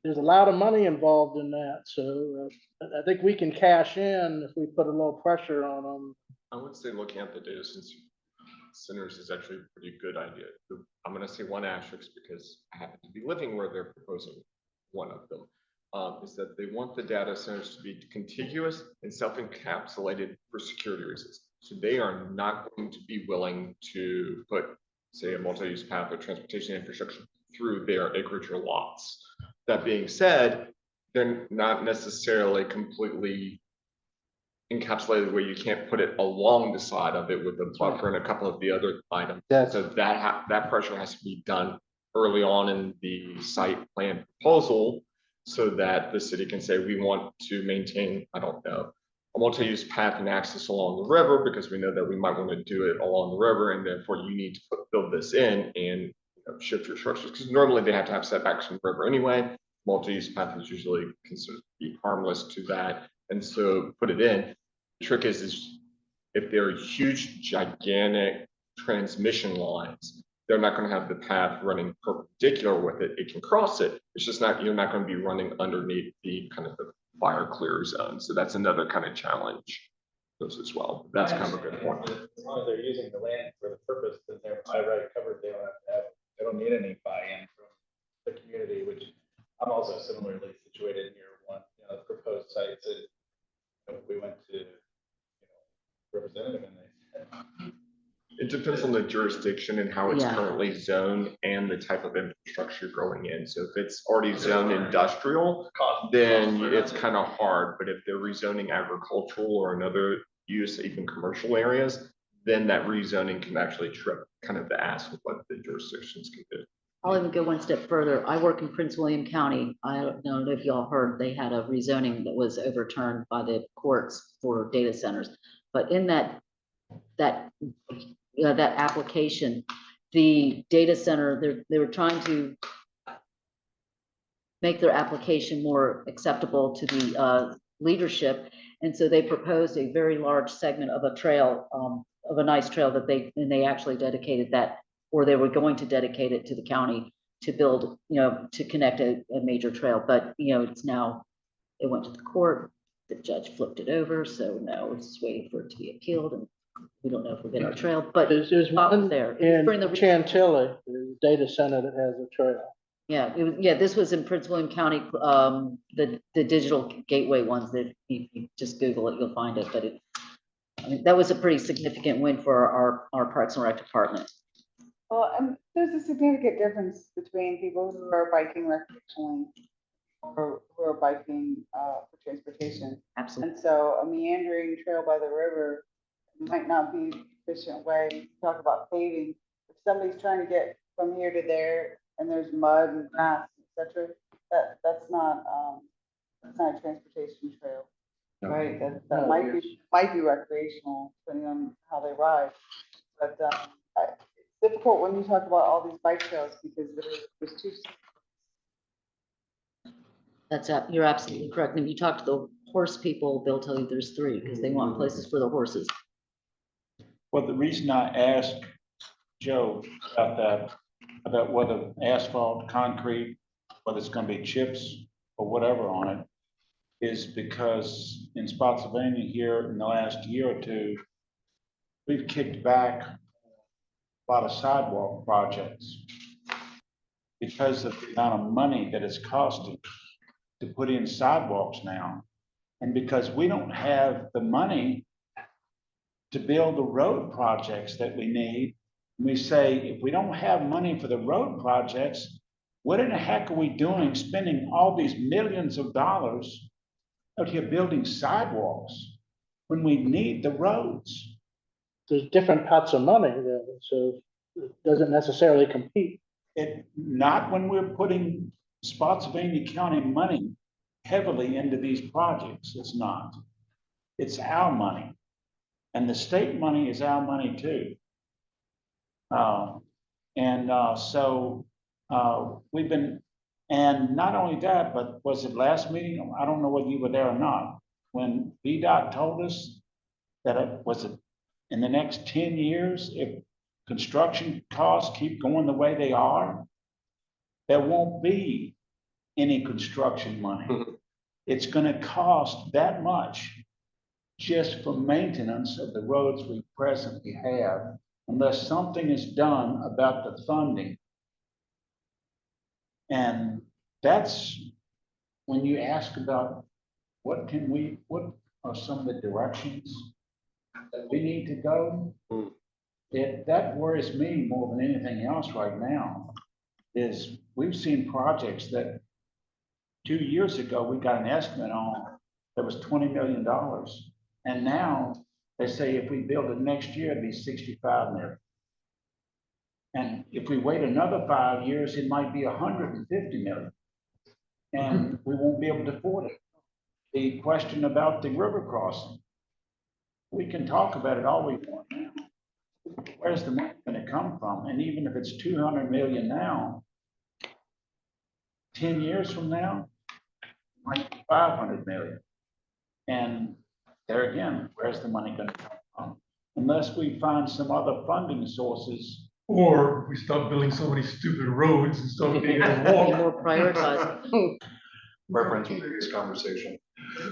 there's a lot of money involved in that. So I think we can cash in if we put a little pressure on them. I would say looking at the data centers is actually a pretty good idea. I'm going to say one asterisk because I happen to be living where they're proposing one of them. Is that they want the data centers to be contiguous and self-encapsulated for security reasons. So they are not going to be willing to put, say, a multi-use path or transportation infrastructure through their acreage or lots. That being said, they're not necessarily completely encapsulated where you can't put it along the side of it with a buffer and a couple of the other items. So that pressure has to be done early on in the site plan proposal, so that the city can say, we want to maintain, I don't know, a multi-use path and access along the river, because we know that we might want to do it along the river, and therefore you need to build this in and shift your structures, because normally they have to have setbacks from the river anyway. Multi-use path is usually considered to be harmless to that, and so put it in. The trick is if there are huge, gigantic transmission lines, they're not going to have the path running perpendicular with it. It can cross it. It's just not, you're not going to be running underneath the kind of the fire clear zone. So that's another kind of challenge those as well. That's kind of a good point. As long as they're using the land for the purpose that they're by right covered, they don't need any buy-in from the community, which I'm also similarly situated near one, proposed sites that we went to, representative and they said, It depends on the jurisdiction and how it's Yeah. currently zoned and the type of infrastructure going in. So if it's already zoned industrial, then it's kind of hard. But if they're rezoning agricultural or another use, even commercial areas, then that rezoning can actually trip kind of the ask of what the jurisdictions can do. I'll even go one step further. I work in Prince William County. I don't know if y'all heard, they had a rezoning that was overturned by the courts for data centers. But in that application, the data center, they were trying to make their application more acceptable to the leadership. And so they proposed a very large segment of a trail, of a nice trail that they actually dedicated that, or they were going to dedicate it to the county to build, to connect a major trail. But, it's now, it went to the court, the judge flipped it over. So now we're just waiting for it to be appealed, and we don't know if we'll get our trail, but There's Bob was one there. in During the- Chantilly, the data center that has a trail. Yeah, this was in Prince William County, the digital gateway ones that you just Google it, you'll find it, but I mean, that was a pretty significant win for our Parks and Rec department. Well, there's a significant difference between people who are biking recreationally or who are biking for transportation. Absolutely. And so a meandering trail by the river might not be the efficient way to talk about paving. If somebody's trying to get from here to there and there's mud and grass, etc., that's not a transportation trail, right? That might be recreational depending on how they ride. But it's difficult when you talk about all these bike trails because there's two. You're absolutely correct. And if you talk to the horse people, they'll tell you there's 3 because they want places for the horses. Well, the reason I asked Joe about that, about whether asphalt, concrete, whether it's gonna be chips or whatever on it, is because in Spotsylvania here in the last year or two, we've kicked back a lot of sidewalk projects because of the amount of money that it's costing to put in sidewalks now. And because we don't have the money to build the road projects that we need, we say, if we don't have money for the road projects, what in the heck are we doing spending all these millions of dollars out here building sidewalks when we need the roads? There's different pots of money there, so it doesn't necessarily compete. Not when we're putting Spotsylvania County money heavily into these projects. It's not. It's our money. And the state money is our money too. So we've been, and not only that, but was it last meeting? I don't know whether you were there or not, when VDOT told us that in the next 10 years, if construction costs keep going the way they are, there won't be any construction money. It's going to cost that much just for maintenance of the roads we presently have, unless something is done about the funding. And that's when you ask about what are some of the directions that we need to go? That worries me more than anything else right now, is we've seen projects that 2 years ago, we got an estimate on that was $20 million. And now they say if we build it next year, it'd be 65 million. And if we wait another 5 years, it might be 150 million. And we won't be able to afford it. The question about the river crossing, we can talk about it all we want now. Where's the money going to come from? And even if it's 200 million now, 10 years from now, it might be 500 million. And there again, where's the money going to come from? Unless we find some other funding sources. Or we stop building so many stupid roads and start being able to walk. More prioritized. Reference previous conversation.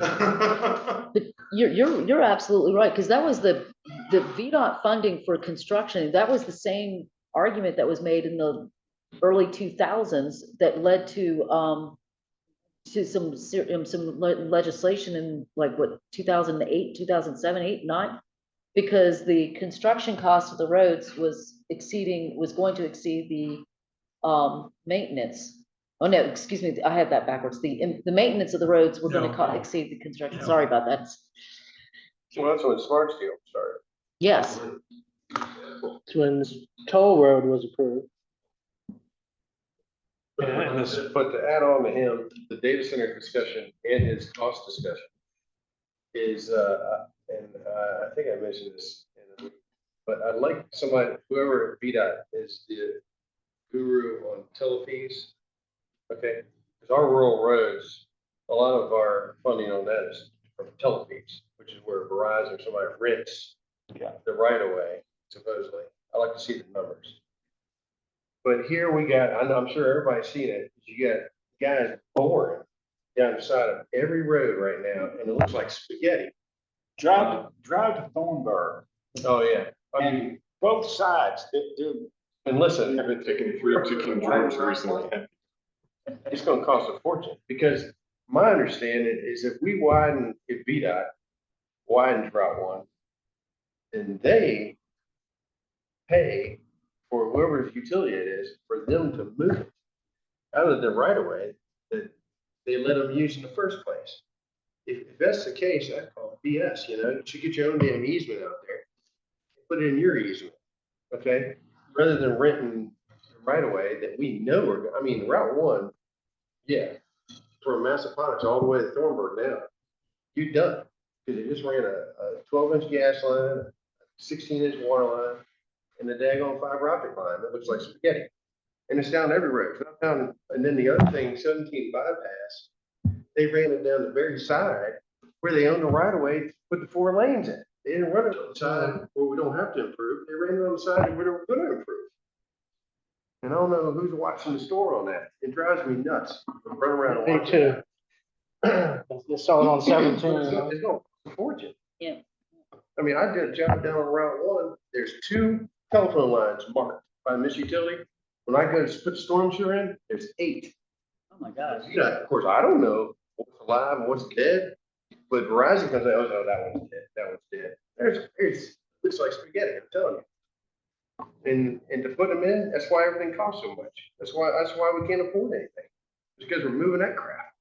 But you're absolutely right, because that was the VDOT funding for construction, that was the same argument that was made in the early 2000s that led to some legislation in like what, 2008, 2007, 8, 9? Because the construction cost of the roads was going to exceed the maintenance. Oh, no, excuse me, I had that backwards. The maintenance of the roads were gonna Yeah. exceed the construction. Yeah. Sorry about that. So that's when Smart Steel started. Yes, It's when this toll road was approved. And this, But to add on to him, the data center discussion and his cost discussion is, I think I mentioned this, but I'd like somebody, whoever at VDOT is the guru on telefees. Okay, because our rural roads, a lot of our funding on that is from telefees, which is where Verizon or somebody rents the right of way, supposedly. I like to see the numbers. But here we got, I'm sure everybody's seen it, you got guys boring down the side of every road right now, and it looks like spaghetti. Drive to Thornburg, Oh, yeah. I mean, and both sides, and listen, I've been taking through to King George recently. it's gonna cost a fortune, because my understanding is if VDOT widens Route 1, then they pay for whoever's utility it is for them to move it out of the right of way that they let them use in the first place. If that's the case, that's called BS, you know, you should get your own damn easement out there. Put it in your easement, okay? Rather than renting the right of way that we know I mean, Route 1, yeah, from Massaponax all the way to Thornburg now, you done. Because they just ran a 12-inch gas line, a 16-inch water line, and a daggone fiber optic line that looks like spaghetti. And it's down every road. It's not down, and then the other thing, 17 bypass, they ran it down the very side where they own the right of way to put the 4 lanes in. They didn't run it on the side where we don't have to improve. They ran it on the side where we're gonna improve. And I don't know who's watching the store on that. It drives me nuts. I run around and Me watch too. it. They saw it on It's 17. gonna cost a fortune. Yeah. I mean, I did a job down on Route 1. There's 2 telephone lines marked by Miss Utility. When I go to put storm sewer in, there's 8. oh my gosh. You know, of course, I don't know what's alive and what's dead, but Verizon comes out, oh, no, that one's dead, that one's dead. It's looks like spaghetti, I'm telling you. And to put them in, that's why everything costs so much. That's why we can't afford anything. It's because we're moving that crap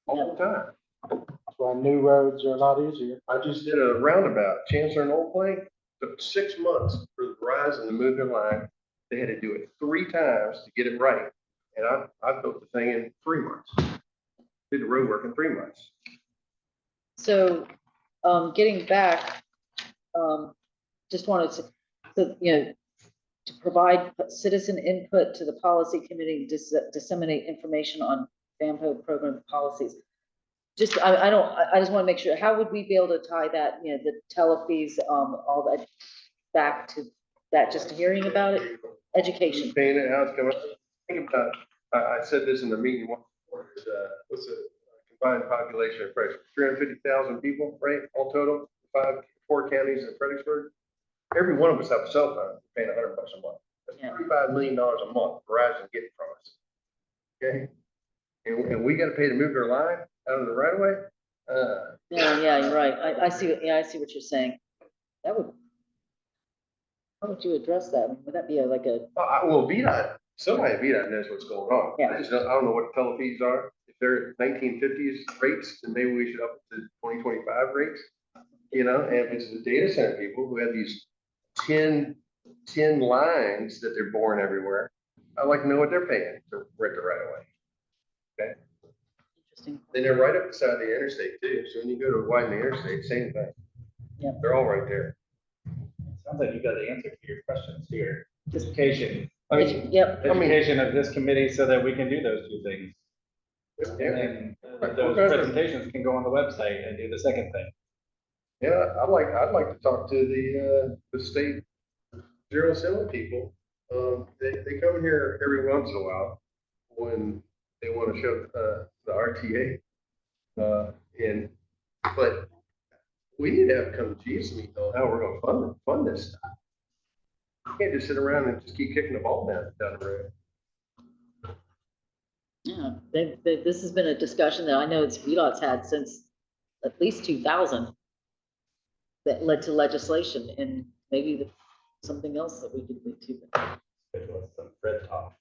all the time. That's why new roads are a lot easier. I just did a roundabout, Chancellor and Old Plank, took 6 months for Verizon to move their line. They had to do it 3 times to get it right. And I built the thing in 3 months. Did the road work in 3 months. So, getting back, just wanted to, to provide citizen input to the policy committee, disseminate information on FAMPO program policies. Just, I just want to make sure, how would we be able to tie that, the telefees, all that back to that, just hearing about it, education? Paying it, how it's coming. Think about, I said this in the meeting, what's the combined population of Fredericksburg? 350,000 people, right? All total, 4 counties in Fredericksburg. Every one of us have a cell phone, paying $100 a month. That's $35 million a month Verizon getting from us. Okay? And we got to pay to move their line out of the right of way? Yeah, you're right. I see, I see what you're saying. How would you address that? Would that be like a? Well, VDOT, somebody at VDOT knows what's going on. Yeah. I don't know what telefees are. If they're 1950s rates, then maybe we should up it to 2025 rates. And if it's the data center people who have these 10 lines that they're boring everywhere, I'd like to know what they're paying to rent the right of way. Okay. Interesting. Then they're right up beside the interstate too. So when you go to widen the interstate, same thing. Yeah. They're all right there. Sounds like you got the answer to your questions here. Education. Yep. Education of this committee so that we can do those 2 things. Yeah. And then those presentations can go on the website and do the second thing. Yeah, I'd like to talk to the state General Assembly people. They come here every once in a while when they want to show the RTA. And But we need to have come to Jesus meeting on how we're gonna fund this stuff. You can't just sit around and just keep kicking the ball down the road. Yeah, this has been a discussion that I know it's VDOT's had since at least 2000 that led to legislation, and maybe something else that we could lead to. Some red top.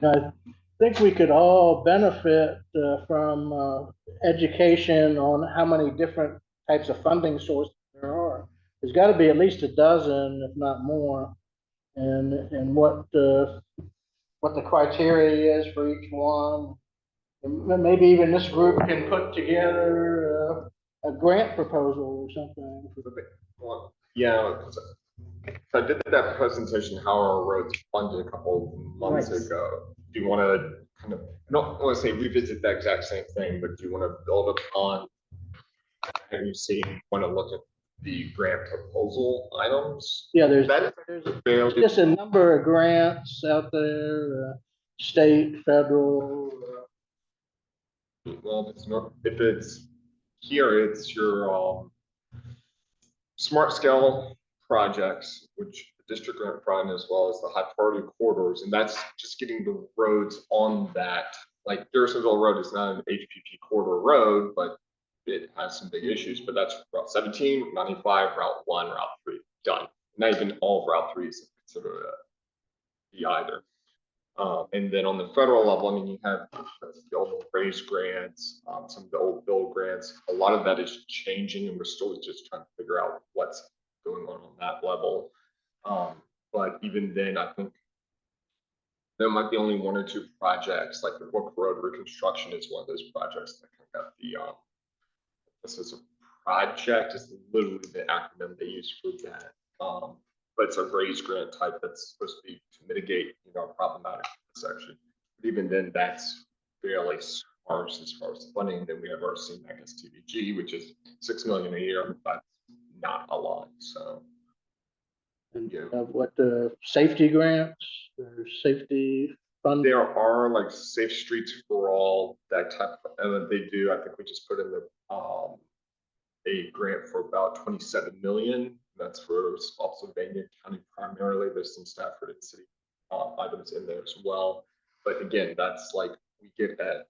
I think we could all benefit from education on how many different types of funding sources there are. There's got to be at least a dozen, if not more, and what the criteria is for each one. And maybe even this group can put together a grant proposal or something. Well, yeah, so I did that presentation, how our roads funded a couple of months Right. ago. Do you want to kind of, I don't want to say revisit that exact same thing, but do you want to build upon, have you seen, want to look at the grant proposal items? Yeah, there's Fairly, just a number of grants out there, state, federal. well, if it's here, it's your smart scale projects, which the district grant fund, as well as the high priority corridors, and that's just getting the roads on that. Like Garrisonville Road is not an HPP corridor road, but it has some big issues. But that's Route 17, 95, Route 1, Route 3, done. Not even all of Route 3 is considered a either. And then on the federal level, I mean, you have the old raise grants, some of the old bill grants. A lot of that is changing, and we're still just trying to figure out what's going on that level. But even then, I think there might be only one or two projects, like the Brook Road reconstruction is one of those projects that got the this is a project, is literally the acronym they use for that. But it's a raise grant type that's supposed to be to mitigate, problematic section. But even then, that's fairly sparse as far as funding. Then we have our CMAC STVG, which is $6 million a year, but not a lot. So, And what the safety grants or safety fund? there are like Safe Streets for All, that type of, and they do. I think we just put in the a grant for about 27 million. That's for Spotsylvania County primarily. There's some Stafford and City items in there as well. But again, that's like we get an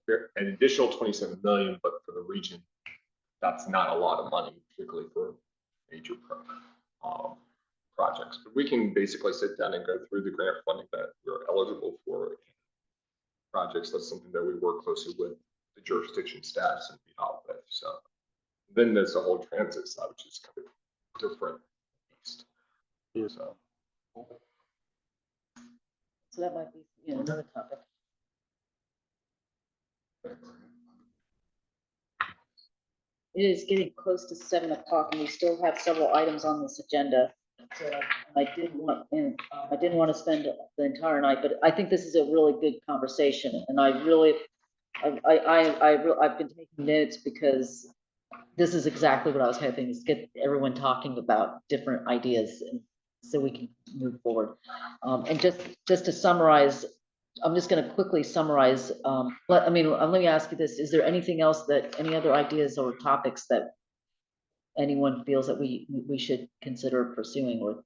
additional 27 million, but for the region, that's not a lot of money, particularly for major projects. But we can basically sit down and go through the grant funding that we're eligible for projects. That's something that we work closely with the jurisdiction staffs and be out with. So then there's the whole transit side, which is kind of different. Yeah. So that might be, another topic. It is getting close to 7 o'clock, and we still have several items on this agenda. So I didn't want to spend the entire night, but I think this is a really good conversation, and I've been taking notes because this is exactly what I was hoping, is get everyone talking about different ideas, and so we can move forward. And just to summarize, I'm just going to quickly summarize. Let me ask you this: is there anything else any other ideas or topics that anyone feels that we should consider pursuing or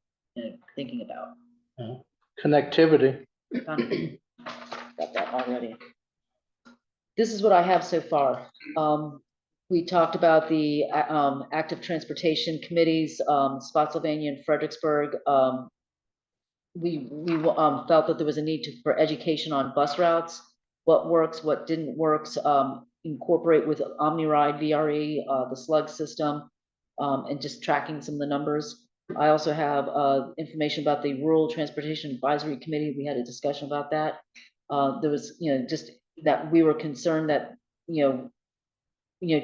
thinking about? Connectivity. Got that already. This is what I have so far. We talked about the active transportation committees, Spotsylvania and Fredericksburg. We felt that there was a need for education on bus routes, what works, what didn't work, incorporate with OmniRide, VRE, the slug system, and just tracking some of the numbers. I also have information about the Rural Transportation Advisory Committee. We had a discussion about that. There was, just that we were concerned that,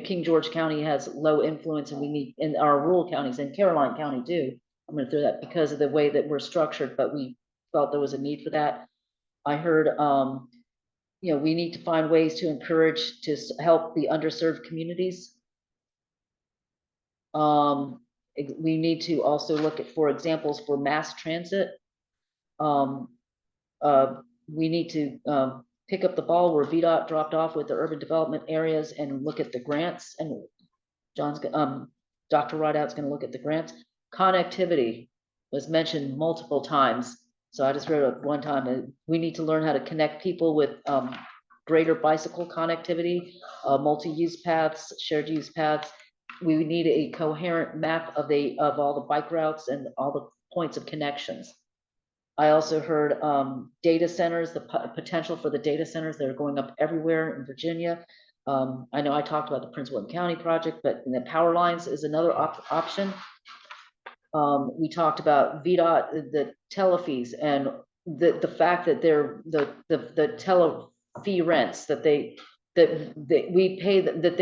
King George County has low influence, and we need, in our rural counties, and Caroline County too. I'm going to throw that because of the way that we're structured, but we felt there was a need for that. I heard, we need to find ways to encourage to help the underserved communities. We need to also look for examples for mass transit. We need to pick up the ball where VDOT dropped off with the urban development areas and look at the grants, and Dr. Rideout's gonna look at the grants. Connectivity was mentioned multiple times, so I just wrote it one time, we need to learn how to connect people with, greater bicycle connectivity, multi-use paths, shared use paths. We need a coherent map of all the bike routes and all the points of connections. I also heard data centers, the potential for the data centers that are going up everywhere in Virginia. I know I talked about the Prince William County project, but the power lines is another option. We talked about VDOT, the telefees, and the fact that they're the tele fee rents that we pay, that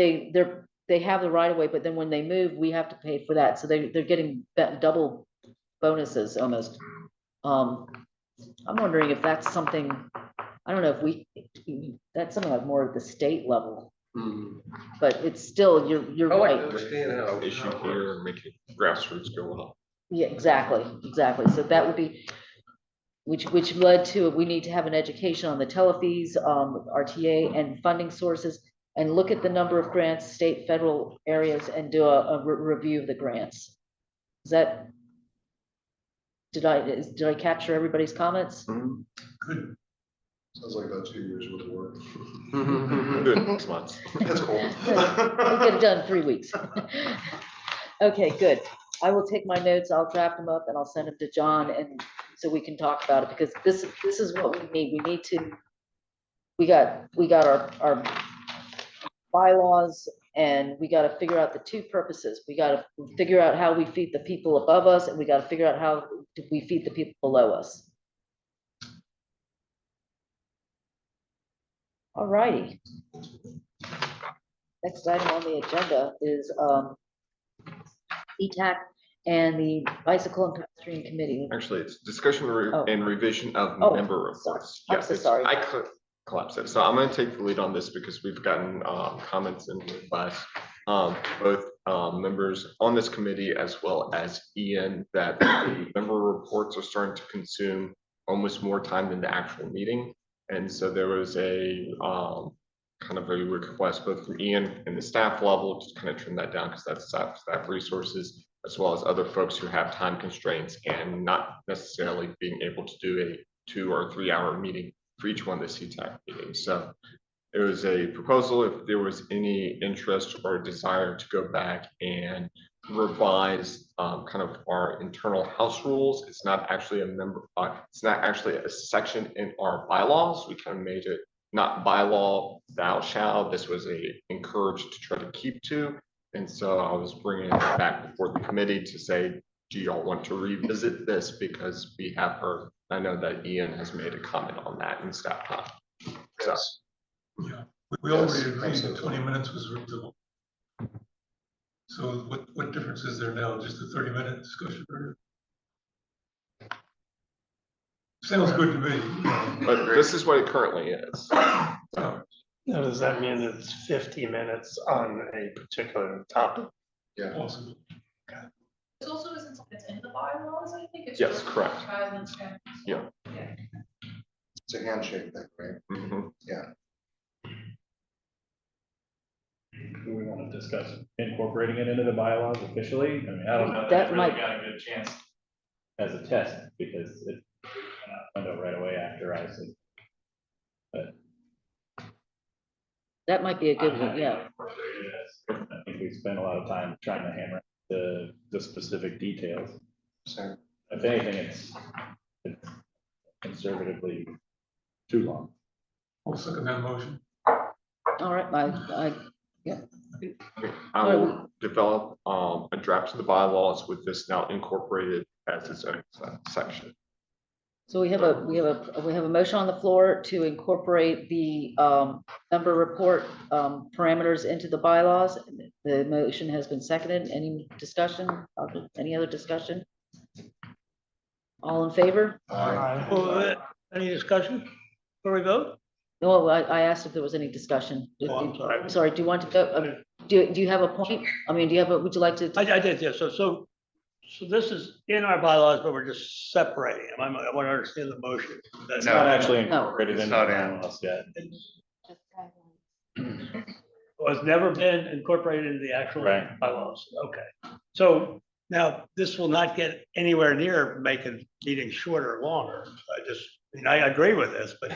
they have the right of way, but then when they move, we have to pay for that. So they're getting double bonuses almost. I'm wondering if that's something, I don't know if that's something like more at the state level, but it's still, you're I like to right. understand how. Issue here and make it grassroots go up. Yeah, exactly. So that would be, which led to, we need to have an education on the telefees, RTA and funding sources, and look at the number of grants, state, federal areas, and do a review of the grants. Is that, did I capture everybody's comments? Good. Sounds like about 2 years worth of work. Good, 6 months. That's cool. We'll get it done in 3 weeks. Okay, good. I will take my notes, I'll draft them up and I'll send them to John, and so we can talk about it, because this is what we need. We need to, we got our bylaws, and we got to figure out the two purposes. We got to figure out how we feed the people above us, and we got to figure out how we feed the people below us. All righty. Next item on the agenda is CTAC and the Bicycle and Pedestrian Committee. Actually, it's discussion and revision of Oh, member reports. I'm Yes, so sorry. I could collapse it. So I'm going to take the lead on this because we've gotten comments in the class, both members on this committee as well as Ian, that the member reports are starting to consume almost more time than the actual meeting. And so there was a kind of a request both from Ian and the staff level to kind of trim that down, because that's staff resources, as well as other folks who have time constraints and not necessarily being able to do a 2 or 3 hour meeting for each one of the CTAC meetings. So it was a proposal, if there was any interest or desire to go back and revise kind of our internal house rules. It's not actually it's not actually a section in our bylaws. We kind of made it not bylaw thou shall. This was encouraged to try to keep to. And so I was bringing it back before the committee to say, do y'all want to revisit this? Because we have heard, I know that Ian has made a comment on that in staff time. So, Yeah, we already agreed that 20 minutes was reasonable. So what difference is there now? Just a 30-minute discussion period? Sounds good to me. but this is what it currently is. So, Now, does that mean it's 50 minutes on a particular topic? Yeah. awesome. This also isn't something that's in the bylaws, I think. It's Yes, just correct. guidelines, guidelines. Yeah. It's a handshake thing, right? Mhm. Do we want to discuss incorporating it into the bylaws officially? I mean, I don't know. That That really might- got a good chance as a test, because it went out right away after I said. That might be a good I'm one, happy yeah. to incorporate it as- I think we spent a lot of time trying to hammer the specific details. Same. If anything, it's conservatively too long. I'll second that motion. All right, I will develop a draft of the bylaws with this now incorporated as its own section. so we have a motion on the floor to incorporate the member report parameters into the bylaws. The motion has been seconded. Any discussion? Any other discussion? All in favor? Any discussion before we vote? No, I asked if there was any discussion. I'm sorry, do you want to go? Do you have a point? I mean, would you like to? I did, yeah, so So this is in our bylaws, but we're just separating them. I want to understand the motion. It's That's not actually No. incorporated It's into not the in. bylaws yet. was never been incorporated into the actual Right. bylaws. Okay. So now this will not get anywhere near making meetings shorter or longer. I agree with this, but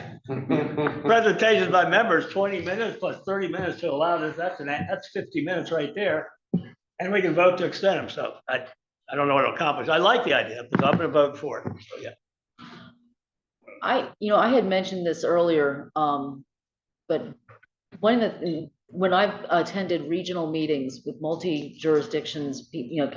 presentations by members, 20 minutes plus 30 minutes to allow this, that's 50 minutes right there. And we can vote to extend them. So I don't know what it'll accomplish. I like the idea, but I'm gonna vote for it. So yeah. I had mentioned this earlier, but when I've attended regional meetings with multi-jurisdictions, people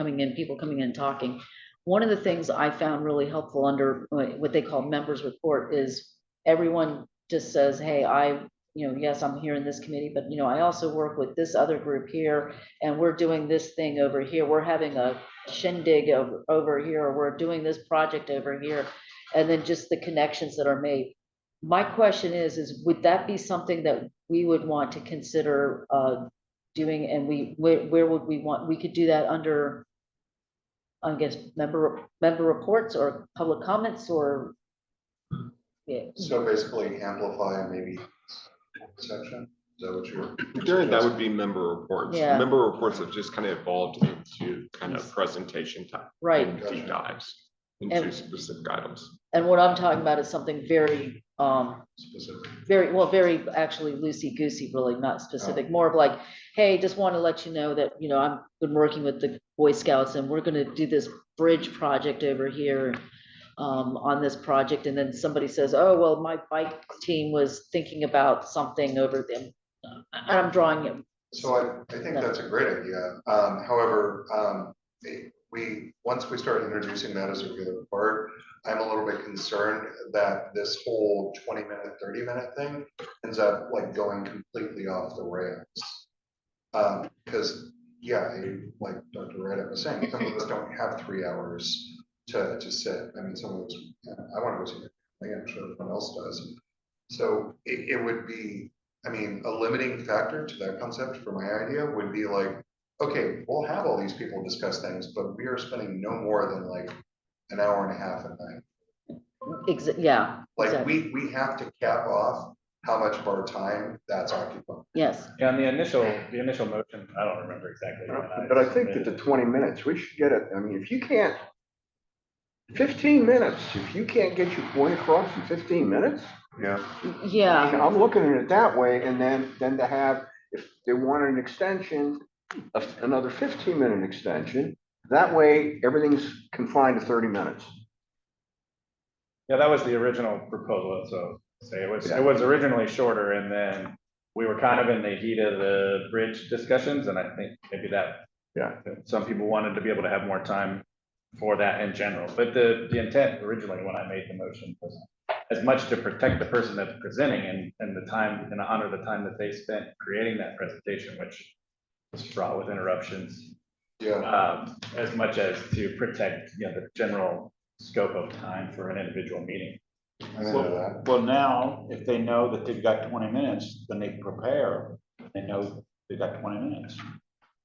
coming in talking, one of the things I found really helpful under what they call members report is everyone just says, hey, yes, I'm here in this committee, but I also work with this other group here, and we're doing this thing over here. We're having a shindig over here, or we're doing this project over here, and then just the connections that are made. My question is would that be something that we would want to consider doing, and where would we could do that under, I guess, member reports or public comments, or yeah. So basically amplify maybe section, is that what you're? During that would be member reports. Yeah. Member reports have just kind of evolved into kind of presentation time. Right. And deep dives into And- specific items. And what I'm talking about is something very Specific. very actually loosey-goosey, really not specific, more of like, hey, just want to let you know that, I've been working with the Boy Scouts, and we're gonna do this bridge project over here on this project, and then somebody says, oh, well, my bike team was thinking about something over them. I'm drawing it. So I think that's a great idea. However, once we start introducing that as a regular part, I'm a little bit concerned that this whole 20-minute, 30-minute thing ends up like going completely off the rails. Because like Dr. Reddick was saying, some of us don't have 3 hours to sit. I mean, some of us, I want to go see it. I'm sure everyone else does. So it would be, I mean, a limiting factor to that concept for my idea would be like, okay, we'll have all these people discuss things, but we are spending no more than like an hour and a half at night. Yeah. Like exactly. we have to cap off how much of our time that's occupied. Yes. Yeah, and the initial motion, I don't remember exactly. when But I think that the 20 minutes, we should get it. I mean, if you can't, 15 minutes, if you can't get your point across in 15 minutes. Yeah. Yeah. I'm looking at it that way, and then to have, if they wanted an extension, another 15-minute extension, that way everything's confined to 30 minutes. Yeah, that was the original proposal, so say it was originally shorter, and then we were kind of in the heat of the bridge discussions, and I think maybe that, some people wanted to be able to have more time for that in general, but the intent originally when I made the motion was as much to protect the person that's presenting and the time, and honor the time that they spent creating that presentation, which was fraught with interruptions. Yeah. As much as to protect, the general scope of time for an individual meeting. I know that. Well, now, if they know that they've got 20 minutes, then they prepare, they know they've got 20 minutes.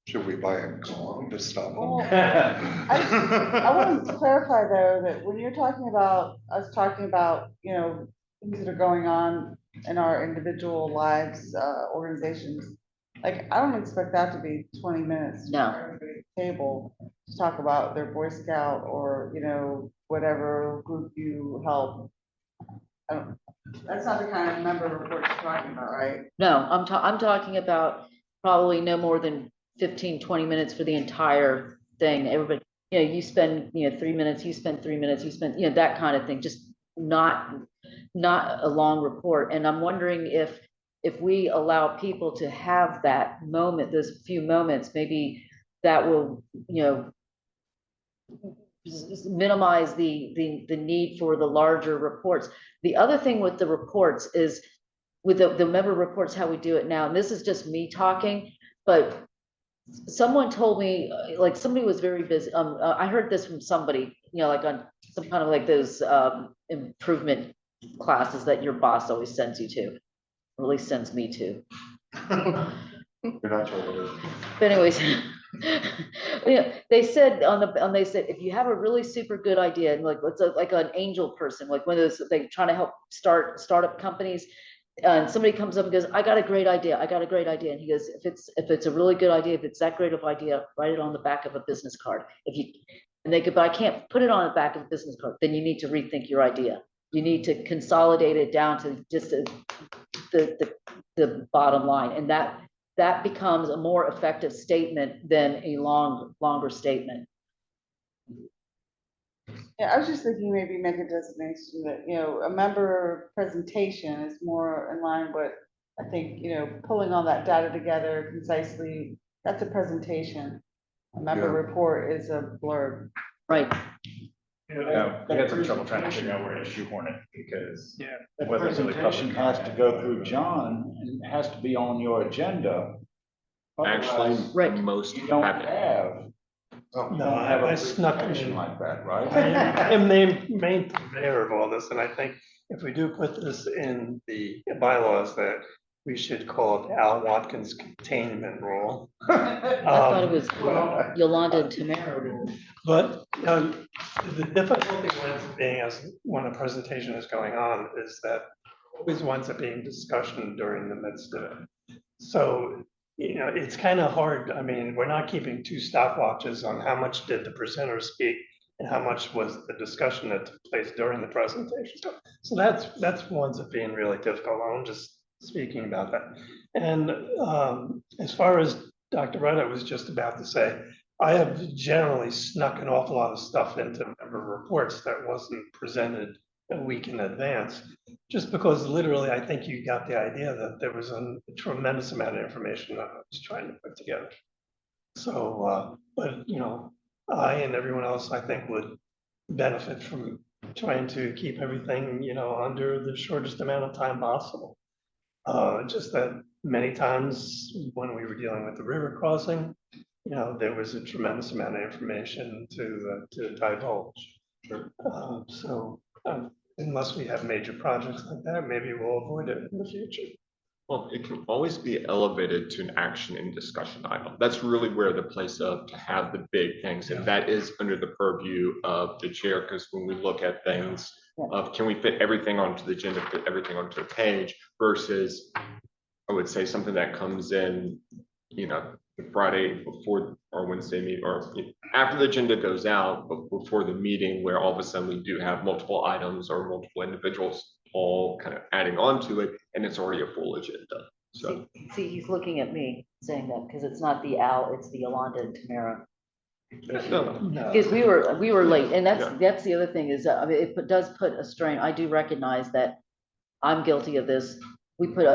Should we buy a gong to stop Well, them? I want to clarify though, that when you're talking about, things that are going on in our individual lives, organizations, like, I don't expect that to be 20 minutes. No. For everybody at the table to talk about their Boy Scout or, whatever group you help. That's not the kind of member report you're talking about, right? No, I'm talking about probably no more than 15, 20 minutes for the entire thing. Everybody, you spend, 3 minutes, you spend 3 minutes, you spend, that kind of thing, just not a long report. And I'm wondering if we allow people to have that moment, those few moments, maybe that will, minimize the need for the larger reports. The other thing with the reports is with the member reports, how we do it now, and this is just me talking, but someone told me, like, somebody was very busy. I heard this from somebody, like on some kind of like those improvement classes that your boss always sends you to, or at least sends me to. You're not sure what it is. But anyways, Yeah, they said they said, if you have a really super good idea, and like, let's like an angel person, like one of those, they trying to help startup companies. And somebody comes up and goes, I got a great idea. I got a great idea. And he goes, if it's a really good idea, if it's that great of idea, write it on the back of a business card. If you, and they go, but I can't put it on the back of a business card. Then you need to rethink your idea. You need to consolidate it down to just the bottom line. And that becomes a more effective statement than a longer statement. Yeah, I was just thinking maybe make a designation that, a member presentation is more in line with, I think, pulling all that data together concisely, that's a presentation. A member Yeah. report is a blurb. Right. Yeah, I had some trouble trying to figure out where to shoehorn it because. Yeah, it that wasn't really presentation public has to go through John and it has to be on your agenda. Actually, Otherwise, Right. most You don't have it. have, you No, don't have I a snuck presentation in. like that, right? I am main purveyor of all this, and I think if we do put this in the bylaws, that we should call it Al Watkins containment rule. I thought it was Well, Yolanda and Tamara. But the difficulty with being when a presentation is going on is that always winds up being discussion during the midst of it. So, it's kind of hard. I mean, we're not keeping two stopwatches on how much did the presenter speak and how much was the discussion that took place during the presentation. So that's winds up being really difficult. I'm just speaking about that. And as far as Dr. Rudd was just about to say, I have generally snuck an awful lot of stuff into member reports that wasn't presented a week in advance, just because literally I think you got the idea that there was a tremendous amount of information that I was trying to put together. So, but I and everyone else I think would benefit from trying to keep everything, under the shortest amount of time possible. Just that many times when we were dealing with the river crossing, there was a tremendous amount of information to divulge. So unless we have major projects like that, maybe we'll avoid it in the future. Well, it can always be elevated to an action and discussion item. That's really where the place of to have the big things, and that is under the purview of the chair, because when we look at things of can we fit everything onto the agenda, fit everything onto the page, versus I would say something that comes in, the Friday before or Wednesday meeting, or after the agenda goes out, but before the meeting, where all of a sudden we do have multiple items or multiple individuals all kind of adding on to it, and it's already a full agenda. So See, he's looking at me saying that because it's not the Al, it's the Yolanda and Tamara. no, Because we were late, and Yeah. that's the other thing is, I mean, it does put a strain. I do recognize that I'm guilty of this.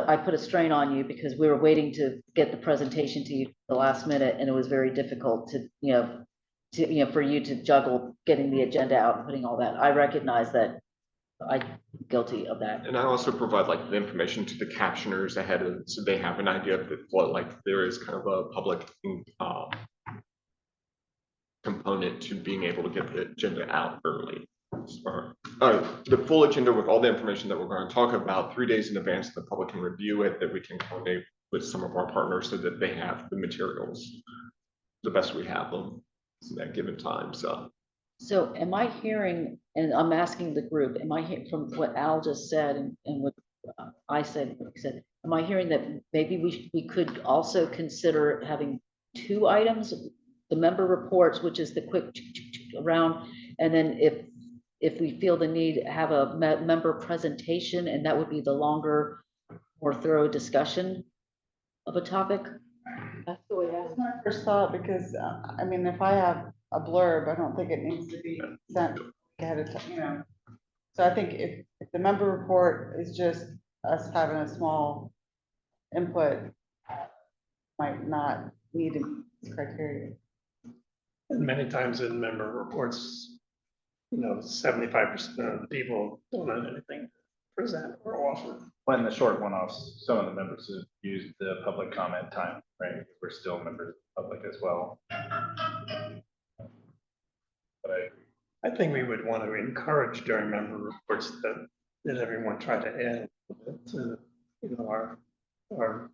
I put a strain on you because we were waiting to get the presentation to you the last minute, and it was very difficult for you to juggle getting the agenda out and putting all that. I recognize that I'm guilty of that. and I also provide like the information to the captioners ahead of, so they have an idea of the flow, like there is kind of a public component to being able to get the agenda out early. Or, the full agenda with all the information that we're going to talk about 3 days in advance, the public can review it, that we can coordinate with some of our partners so that they have the materials the best we have them in that given time. So am I hearing, and I'm asking the group, am I hearing from what Al just said and what I said, am I hearing that maybe we could also consider having 2 items, the member reports, which is the quick around, and then if we feel the need, have a member presentation, and that would be the longer, more thorough discussion of a topic? That's the way that's my first thought, because, I mean, if I have a blurb, I don't think it needs to be sent ahead of time, So I think if the member report is just us having a small input, might not need this criteria. And many times in member reports, 75% of the people don't have anything to present or offer. When the short one-offs, some of the members have used the public comment time, right? We're still members of the public as well. But I think we would want to encourage during member reports that everyone try to add to, our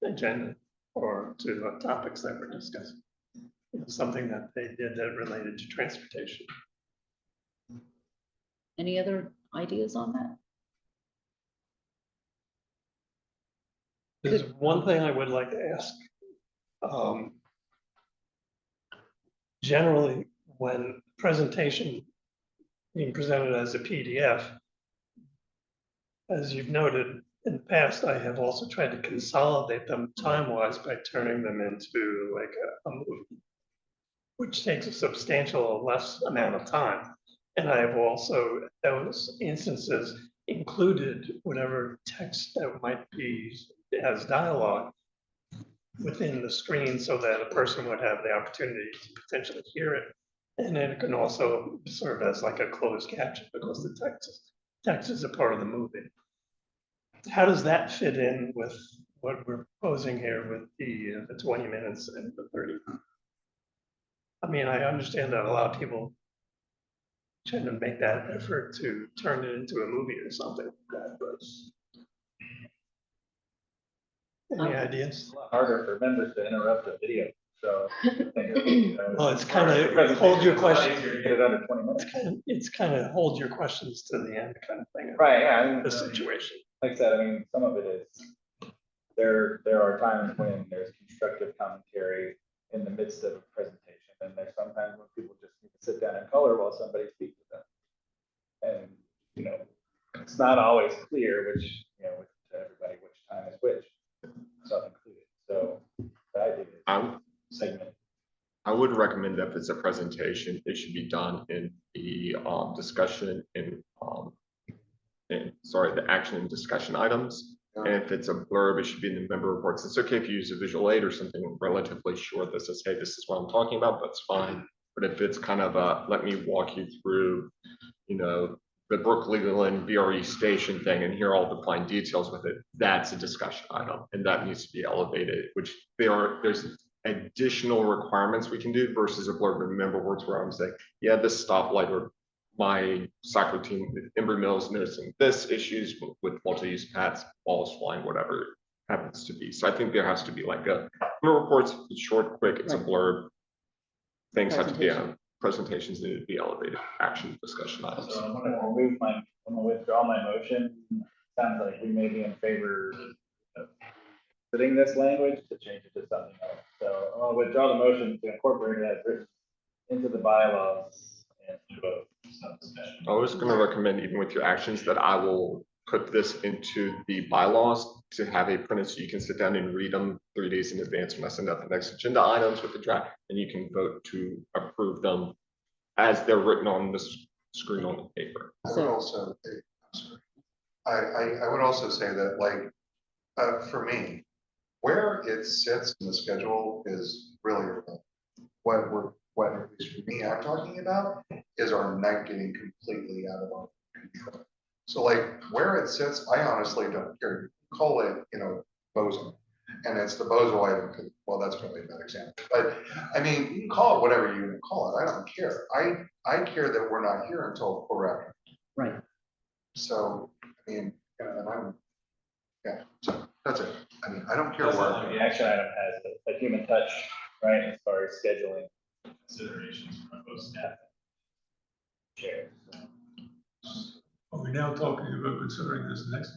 agenda or to the topics that we're discussing. something that they did that related to transportation. Any other ideas on that? There's one thing I would like to ask. Generally, when presentation being presented as a PDF, as you've noted, in the past, I have also tried to consolidate them time-wise by turning them into like a movie, which takes a substantial less amount of time. And I have also, those instances, included whatever text that might be as dialogue within the screen so that a person would have the opportunity to potentially hear it. And then it can also serve as like a closed caption because the text is a part of the movie. How does that fit in with what we're proposing here with the 20 minutes and the 30? I mean, I understand that a lot of people trying to make that effort to turn it into a movie or something like that, but any ideas? Harder for members to interrupt a video, so. Well, it's kind of hold your questions. Get it under 20 minutes. It's kind of hold your questions to the end kind of thing. Right, yeah, I mean, The situation. like I said, I mean, some of it is, there are times when there's constructive commentary in the midst of a presentation, and there's sometimes when people just need to sit down and color while somebody speaks to them. And, you know, it's not always clear which, you know, to everybody, which time is which, self-included. So the idea is segment. I would recommend that if it's a presentation, it should be done in the discussion the action and discussion items. And if it's a blurb, it should be in the member reports. It's okay if you use a visual aid or something relatively short that says, hey, this is what I'm talking about, that's fine. But if it's kind of let me walk you through, you know, the Brook Leland VRE station thing and here are all the fine details with it, that's a discussion item and that needs to be elevated, which there's additional requirements we can do versus a blurb in member words where I'm saying, yeah, this stoplight or my soccer team, Embry Mills, noticing this issues with multi-use paths, balls flying, whatever it happens to be. So I think there has to be like a reports, it's short, quick, it's a blurb. Things have to be on presentations need to be elevated, action discussion items. So I'm gonna withdraw my motion. Sounds like we may be in favor of putting this language to change it to something else. So I'm gonna withdraw the motion to incorporate it as written into the bylaws and to vote. I was going to recommend, even with your actions, that I will put this into the bylaws to have a printed so you can sit down and read them 3 days in advance when I send out the next agenda items with the draft, and you can vote to approve them as they're written on the screen on the paper. I would also, I would also say that, like, for me, where it sits in the schedule is really irrelevant. What at least for me, I'm talking about is our night getting completely out of our control. So like where it sits, I honestly don't care. Call it, you know, bozo. And it's the bozo item, because, well, that's probably a bad example. But I mean, you can call it whatever you want to call it. I don't care. I care that we're not here until 4 after. Right. So, I mean, so that's it. I mean, I don't care Plus, where. the action item has a human touch, right, as far as scheduling considerations from both staff and chair. Are we now talking about considering this next?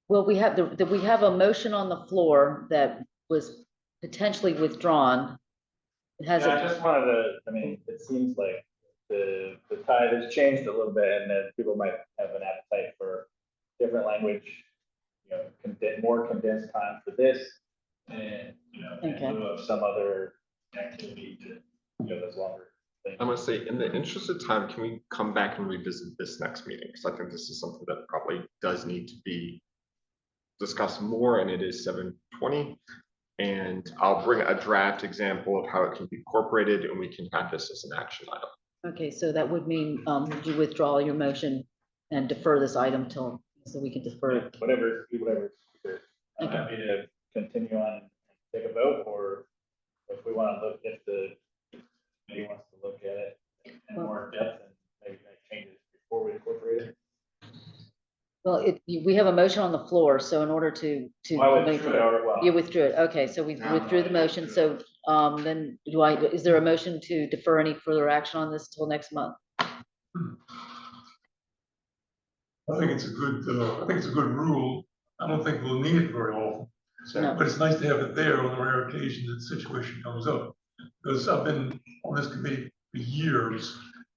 Well, we have we have a motion on the floor that was potentially withdrawn. It has Yeah, I just wanted to, I mean, it seems like the tide has changed a little bit and that people might have an appetite for different language, you know, more condensed time for this and, you know, in lieu of some other activity to, you know, those longer things. I'm gonna say, in the interest of time, can we come back and revisit this next meeting? Because I think this is something that probably does need to be discussed more, and it is 7:20. And I'll bring a draft example of how it can be incorporated, and we can have this as an action item. Okay, so that would mean, would you withdraw your motion and defer this item till, so we can defer it? Whatever. I'm Okay. happy to continue on and take a vote, or if we want to look, if the committee wants to look at it in more depth and maybe make changes before we incorporate it. Well, we have a motion on the floor, so in order to. Well, I withdrew it, or, well, You withdrew it, okay, so we withdrew the motion, so then is there a motion to defer any further action on this till next month? I think it's a good rule. I don't think we'll need it very often, No. but it's nice to have it there on the rare occasion that the situation comes up. Because I've been on this committee for years,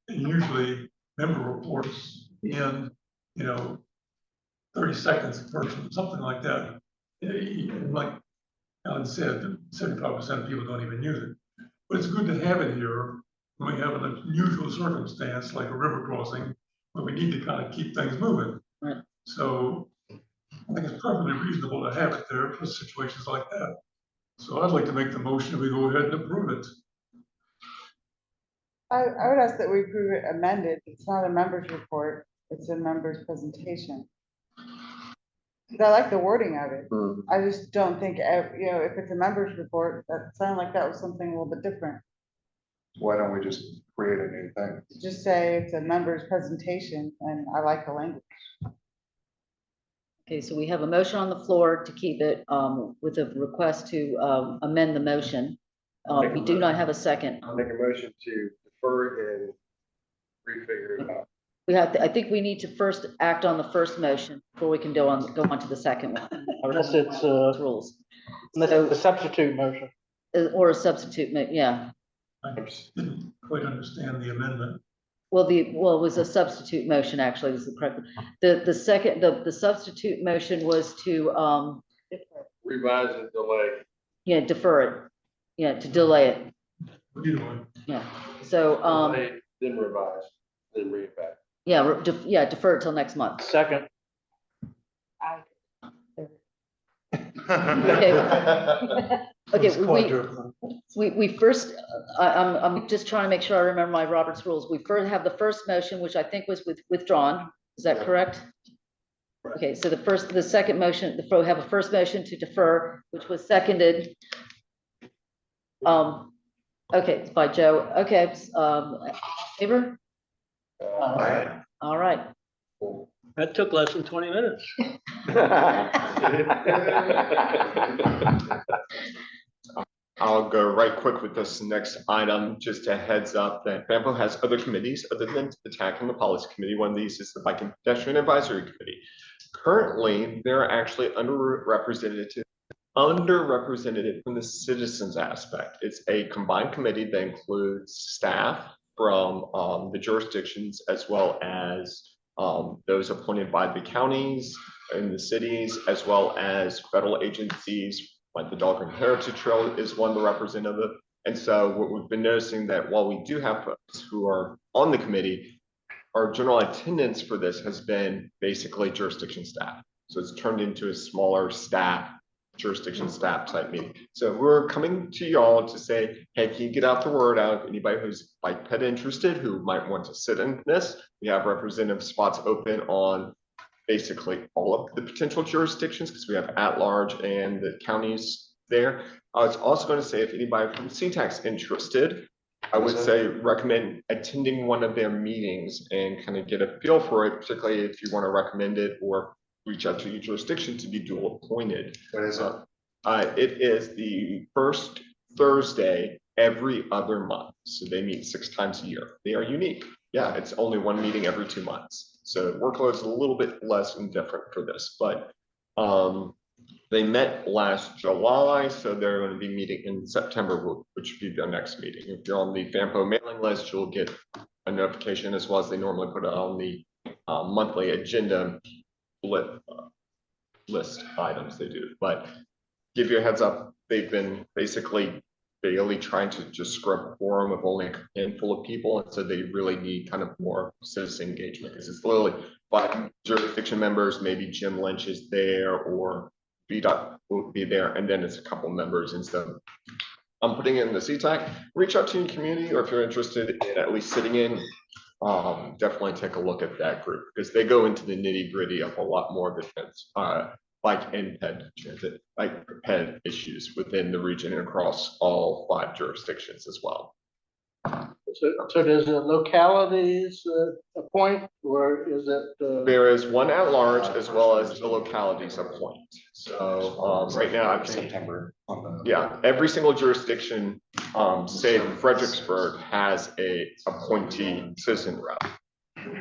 and usually member reports in, 30 seconds a person, something like that. And like Alan said, 75% of people don't even use it. But it's good to have it here when we have an unusual circumstance like a river crossing, where we need to kind of keep things moving. Right. So I think it's perfectly reasonable to have it there for situations like that. So I'd like to make the motion, we go ahead and approve it. I would ask that we approve it amended. It's not a member's report, it's a member's presentation. I like the wording of it. I just don't think, if it's a member's report, that sounded like that was something a little bit different. Why don't we just create a new thing? Just say it's a member's presentation, and I like the language. Okay, so we have a motion on the floor to keep it, with a request to, amend the motion. We do not have a second. I'll make a motion to defer and refigure it out. I think we need to first act on the first motion before we can go on to the second one. Unless it's, Rules. unless it's a substitute motion. Or a substitute, yeah. I didn't quite understand the amendment. Well, it was a substitute motion, actually, was the correct. The second, the substitute motion was to, Revise and delay. yeah, defer it. Yeah, to delay it. Either way. Yeah, so, Delay, then revise, then read it back. yeah, defer it till next month. Second. Okay, we first, I'm just trying to make sure I remember my Robert's rules. We first have the first motion, which I think was withdrawn. Is that correct? Okay, so the second motion, have a first motion to defer, which was seconded. Okay, by Joe. Okay, favor? All right. That took less than 20 minutes. I'll go right quick with this next item. Just a heads up that FAMPO has other committees other than the CTAC and the policy committee. One of these is the Bike and Pedestrian Advisory Committee. Currently, they're actually underrepresented from the citizens aspect. It's a combined committee that includes staff from the jurisdictions as well as those appointed by the counties and the cities, as well as federal agencies, like the Dog and Heritage Trail is one of the representative. And so what we've been noticing that while we do have folks who are on the committee, our general attendance for this has been basically jurisdiction staff. So it's turned into a smaller jurisdiction staff type meeting. So we're coming to y'all to say, hey, can you get out the word out? Anybody who's bike pet interested, who might want to sit in this, we have representative spots open on basically all of the potential jurisdictions because we have at-large and the counties there. I was also going to say if anybody from CTAC's interested, I would say recommend attending one of their meetings and kind of get a feel for it, particularly if you want to recommend it or reach out to your jurisdiction to be dual appointed. What is it? It is the first Thursday every other month. So they meet 6 times a year. They are unique. Yeah, it's only one meeting every 2 months. So workload is a little bit less and different for this, but they met last July, so they're going to be meeting in September, which would be their next meeting. If you're on the FAMPO mailing list, you'll get a notification as well as they normally put it on the monthly agenda list items they do. But give you a heads up, they've been basically barely trying to just scrub a quorum of only a handful of people, and so they really need kind of more citizen engagement because it's literally 5 jurisdiction members, maybe Jim Lynch is there or VDOT will be there, and then it's a couple members. And so I'm putting in the CTAC. Reach out to your community, or if you're interested in at least sitting in, definitely take a look at that group because they go into the nitty gritty of a lot more of the bike and ped issues within the region and across all 5 jurisdictions as well. So does the localities appoint, or is it? There is one at large as well as the localities appoint. So right now, I'm September. yeah, every single jurisdiction, save Fredericksburg, has a appointee citizen rep.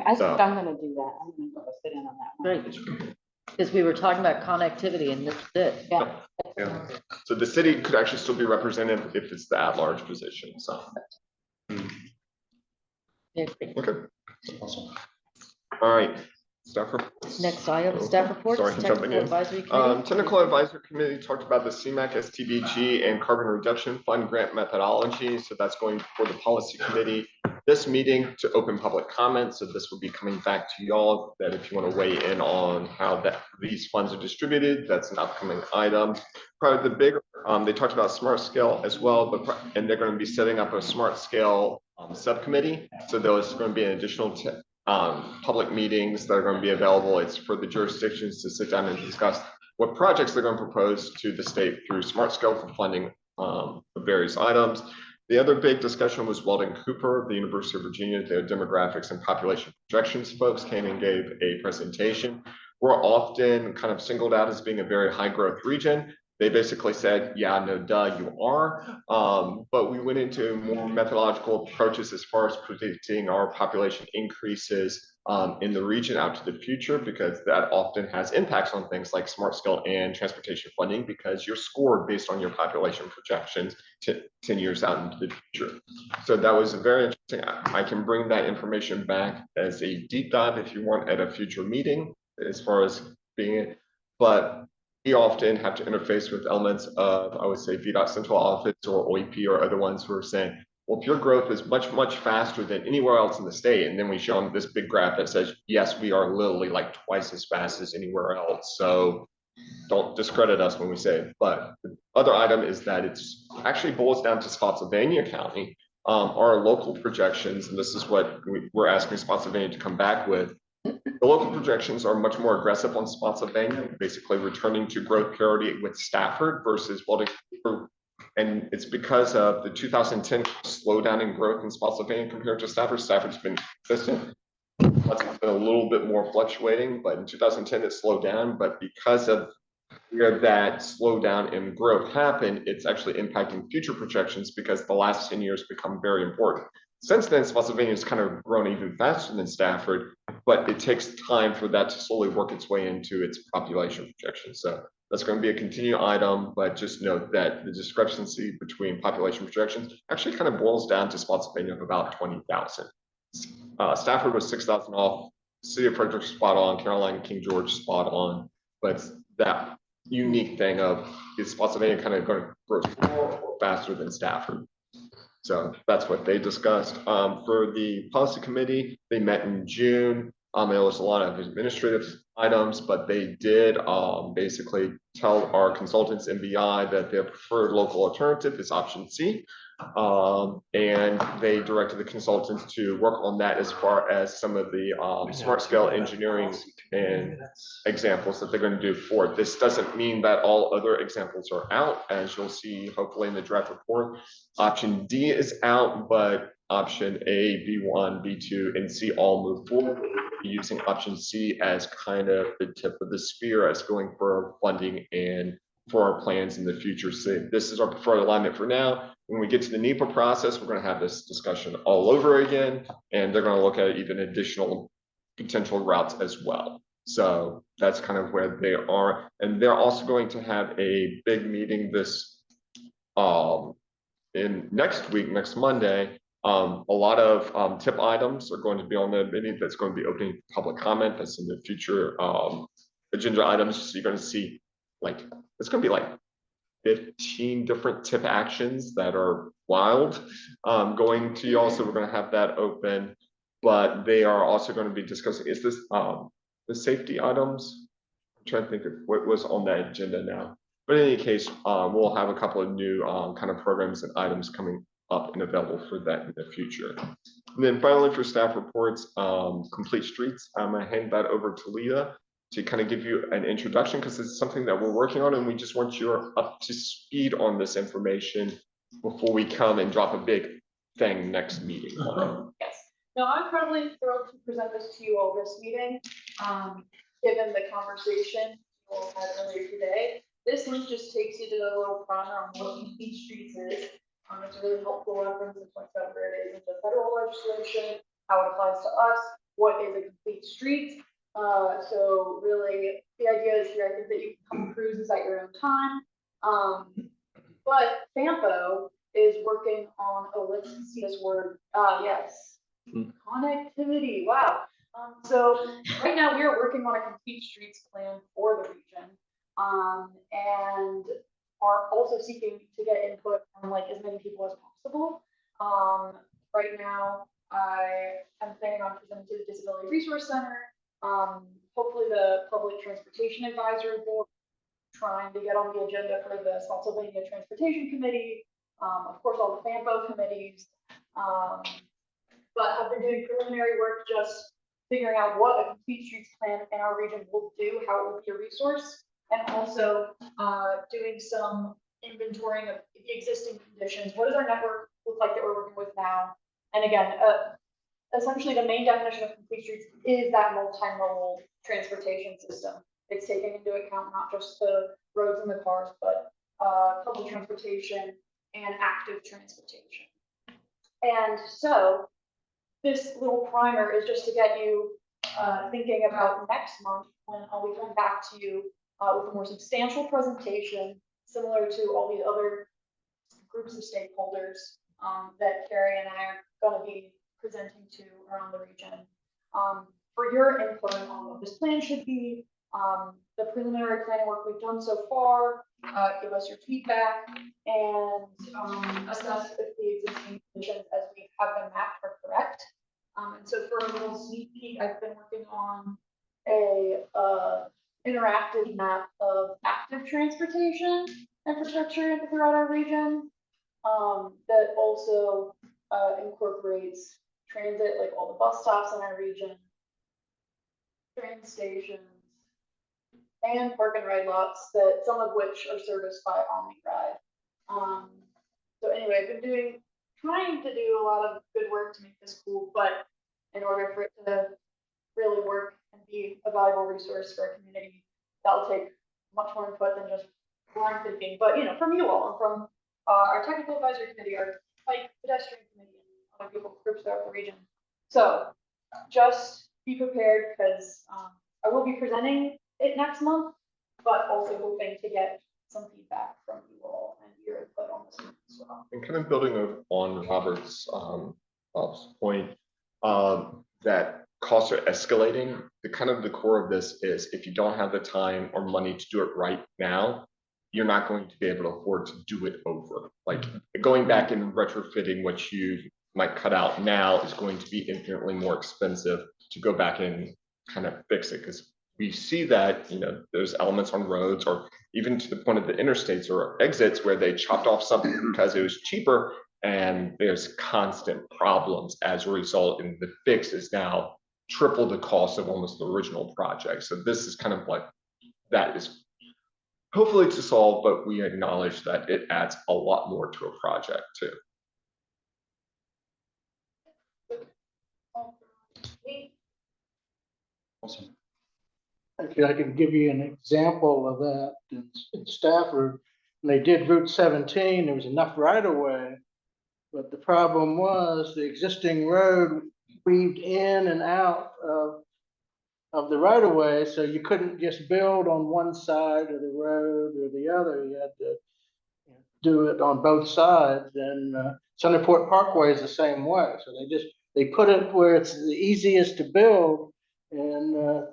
I So- think I'm gonna do that. I'm gonna go sit in on that one. Great. Because we were talking about connectivity and this is it. Yeah. Yeah. So the city could actually still be represented if it's the at-large position, so. Yeah, great. Okay. Awesome. All right, staff reports. Next item, staff reports, Sorry, technical jumping in. advisory committee. Technical advisory committee talked about the CMAC STBG and carbon reduction fund grant methodology. So that's going for the policy committee. This meeting to open public comment. So this will be coming back to y'all that if you want to weigh in on how these funds are distributed, that's an upcoming item. Probably the bigger, they talked about smart scale as well, and they're going to be setting up a smart scale subcommittee. So there's going to be an additional public meetings that are going to be available. It's for the jurisdictions to sit down and discuss what projects they're going to propose to the state through smart scale for funding of various items. The other big discussion was Weldon Cooper, the University of Virginia, their demographics and population projections folks came and gave a presentation. We're often kind of singled out as being a very high growth region. They basically said, yeah, no, duh, you are. But we went into more methodological approaches as far as predicting our population increases in the region out to the future, because that often has impacts on things like smart scale and transportation funding, because you're scored based on your population projections 10 years out into the future. So that was very interesting. I can bring that information back as a deep dive if you want at a future meeting as far as being it. But we often have to interface with elements of, I would say, VDOT central office or OEP or other ones who are saying, well, if your growth is much, much faster than anywhere else in the state, and then we show them this big graph that says, yes, we are literally like twice as fast as anywhere else. So don't discredit us when we say it. But the other item is that it's actually boils down to Spotsylvania County, our local projections, and this is what we're asking Spotsylvania to come back with. The local projections are much more aggressive on Spotsylvania, basically returning to growth parity with Stafford versus Weldon Cooper. And it's because of the 2010 slowdown in growth in Spotsylvania compared to Stafford. Stafford's been consistent. It's been a little bit more fluctuating, but in 2010 it slowed down. But because of where that slowdown in growth happened, it's actually impacting future projections because the last 10 years become very important. Since then, Spotsylvania has kind of grown even faster than Stafford, but it takes time for that to slowly work its way into its population projections. So that's going to be a continued item, but just note that the discrepancy between population projections actually kind of boils down to Spotsylvania of about 20,000. Stafford was 6,000 off, City of Frederick spot on, Caroline King George spot on, but that unique thing of is Spotsylvania kind of going to grow faster than Stafford. So that's what they discussed. For the policy committee, they met in June. There was a lot of administrative items, but they did basically tell our consultants in BI that their preferred local alternative is option C. And they directed the consultants to work on that as far as some of the smart scale engineering and examples that they're going to do for it. This doesn't mean that all other examples are out, as you'll see hopefully in the draft report. Option D is out, but option A, B1, B2, and C all move forward. Using option C as kind of the tip of the spear as going for funding and for our plans in the future. So this is our preferred alignment for now. When we get to the NEPA process, we're going to have this discussion all over again, and they're going to look at even additional potential routes as well. So that's kind of where they are. And they're also going to have a big meeting this in next week, next Monday. A lot of tip items are going to be on the meeting that's going to be opening public comment. That's in the future agenda items. So you're going to see like, it's going to be like 15 different tip actions that are wild going to y'all. So we're going to have that open, but they are also going to be discussing, is this the safety items? I'm trying to think of what was on that agenda now. But in any case, we'll have a couple of new kind of programs and items coming up and available for that in the future. And then finally for staff reports, complete streets, I'm gonna hand that over to Leah to kind of give you an introduction, because it's something that we're working on and we just want you up to speed on this information before we come and drop a big thing next meeting. Yes. No, I'm incredibly thrilled to present this to you all this meeting. Given the conversation you all had earlier today, this link just takes you to the little primer on what complete streets is. It's a really helpful reference and points out where it is in the federal legislation, how it applies to us, what is a complete street. So really, the idea is here, I think that you can come cruises at your own time. But FAMPO is working on, oh, let's see this word, yes, connectivity, wow. So right now we are working on a complete streets plan for the region, and are also seeking to get input from like as many people as possible. Right now I am planning on presenting to the Disability Resource Center, hopefully the Public Transportation Advisory Board, trying to get on the agenda for the Spotsylvania Transportation Committee, of course, all the FAMPO committees, but I've been doing preliminary work just figuring out what a complete streets plan in our region will do, how it will be a resource, and also doing some inventorying of the existing conditions. What does our network look like that we're working with now? And again, essentially the main definition of complete streets is that multimodal transportation system. It's taking into account not just the roads and the cars, but public transportation and active transportation. And so this little primer is just to get you thinking about next month when I'll be coming back to you with a more substantial presentation, similar to all these other groups of stakeholders that Carrie and I are going to be presenting to around the region. For your input on what this plan should be, the preliminary planning work we've done so far, give us your feedback, and assess if the existing conditions as we have them mapped are correct. And so for a little sneak peek, I've been working on a interactive map of active transportation infrastructure throughout our region, that also incorporates transit, like all the bus stops in our region, train stations, and park and ride lots, that some of which are serviced by OmniRide. So anyway, I've been trying to do a lot of good work to make this cool, but in order for it to really work and be a valuable resource for our community, that'll take much more input than just what I'm thinking. But you know, from you all and from our technical advisory committee, our bike pedestrian committee, and other people groups throughout the region. So just be prepared, because I will be presenting it next month, but also hoping to get some feedback from you all and your input on this as well. And kind of building on Robert's point, that costs are escalating. The core of this is, if you don't have the time or money to do it right now, you're not going to be able to afford to do it over. Like going back and retrofitting what you might cut out now is going to be infinitely more expensive to go back and kind of fix it, because we see that, you know, there's elements on roads, or even to the point of the interstates or exits, where they chopped off something because it was cheaper, and there's constant problems as a result, and the fix is now triple the cost of almost the original project. So this is kind of like, that is hopefully to solve, but we acknowledge that it adds a lot more to a project too. Awesome. Actually, I can give you an example of that in Stafford. When they did Route 17, there was enough right of way, but the problem was the existing road weaved in and out of the right of way, so you couldn't just build on one side of the road or the other. You had to do it on both sides. And Centerport Parkway is the same way. So they put it where it's the easiest to build, and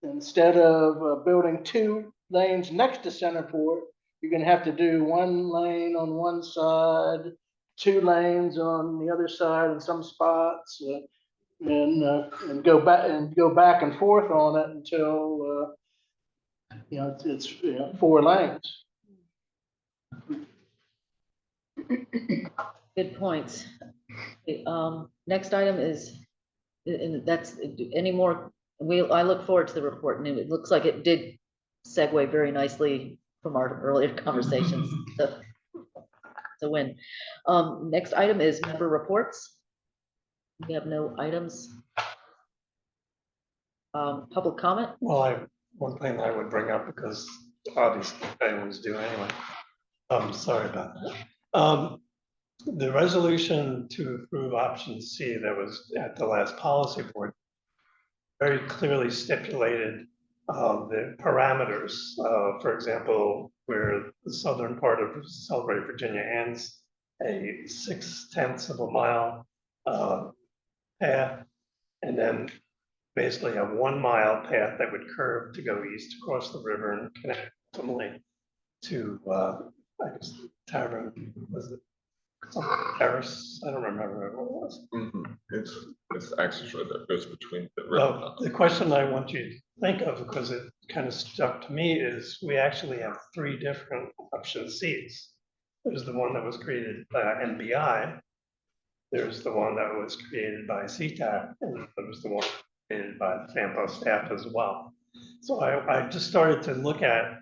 instead of building 2 lanes next to Centerport, you're going to have to do 1 lane on one side, 2 lanes on the other side in some spots, and go back and forth on it until it's 4 lanes. Good points. Next item is, and that's any more. I look forward to the report, and it looks like it did segue very nicely from our earlier conversations. So, It's a win. Next item is member reports. We have no items. Public comment? Well, one thing I would bring up, because obviously I always do anyway. Sorry about that. The resolution to approve option C that was at the last policy board very clearly stipulated the parameters. For example, where the southern part of Celebrate Virginia ends, a 6/10 of a mile path, and then basically a 1 mile path that would curve to go east across the river and connect ultimately to, I guess, Tavern, was it Terrace? I don't remember what it was. It's actually that goes between the river. Well, the question I want you to think of, because it kind of stuck to me, is we actually have 3 different option Cs. There's the one that was created by NBI. There's the one that was created by CTAC, and there was the one created by the FAMPO staff as well. So I just started to look at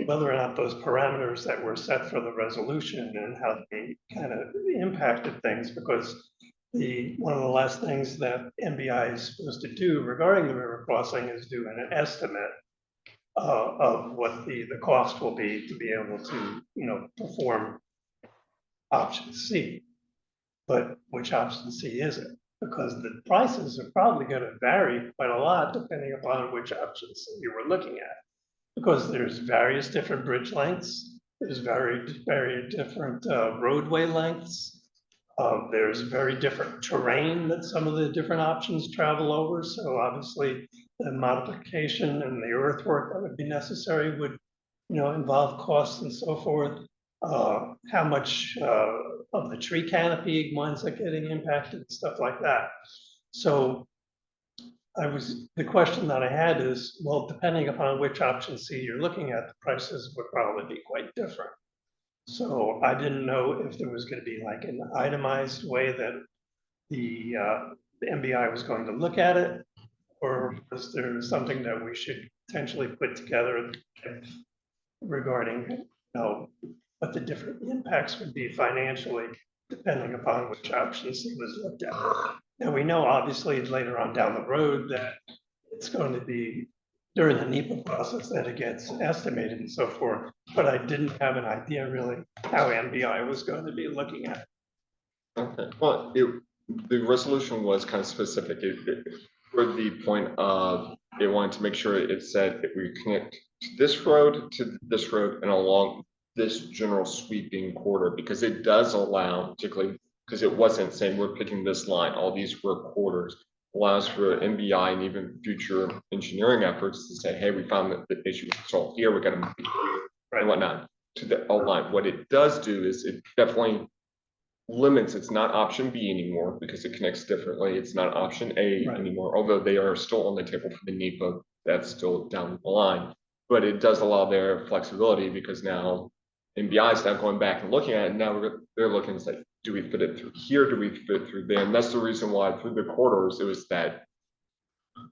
whether or not those parameters that were set for the resolution and how they kind of impacted things, because one of the last things that NBI is supposed to do regarding the river crossing is do an estimate of what the cost will be to be able to, perform option C. But which option C is it? Because the prices are probably going to vary quite a lot depending upon which option C you were looking at. Because there's various different bridge lengths, there's very different roadway lengths, there's very different terrain that some of the different options travel over. So obviously the modification and the earthwork that would be necessary would, involve costs and so forth. How much of the tree canopy winds up getting impacted, stuff like that. So the question that I had is, well, depending upon which option C you're looking at, the prices would probably be quite different. So I didn't know if there was going to be like an itemized way that the MBI was going to look at it, or was there something that we should potentially put together regarding, what the different impacts would be financially, depending upon which option C was looked at. And we know obviously later on down the road that it's going to be during the NEPA process that it gets estimated and so forth, but I didn't have an idea really how MBI was going to be looking at it. Okay, well, the resolution was kind of specific. For the point of, they wanted to make sure it said if we connect this road to this road and along this general sweeping corridor, because it does allow, particularly because it wasn't saying we're picking this line, all these were corridors, allows for MBI and even future engineering efforts to say, hey, we found that the issue is solved here, we got to move here and whatnot to the line. What it does do is it definitely limits, it's not option B anymore because it connects differently. It's not option A anymore, although they are still on the table for the NEPA, that's still down the line. But it does allow their flexibility because now NBI is now going back and looking at it. And now they're looking and say, do we fit it through here? Do we fit it through there? And that's the reason why through the corridors, it was that,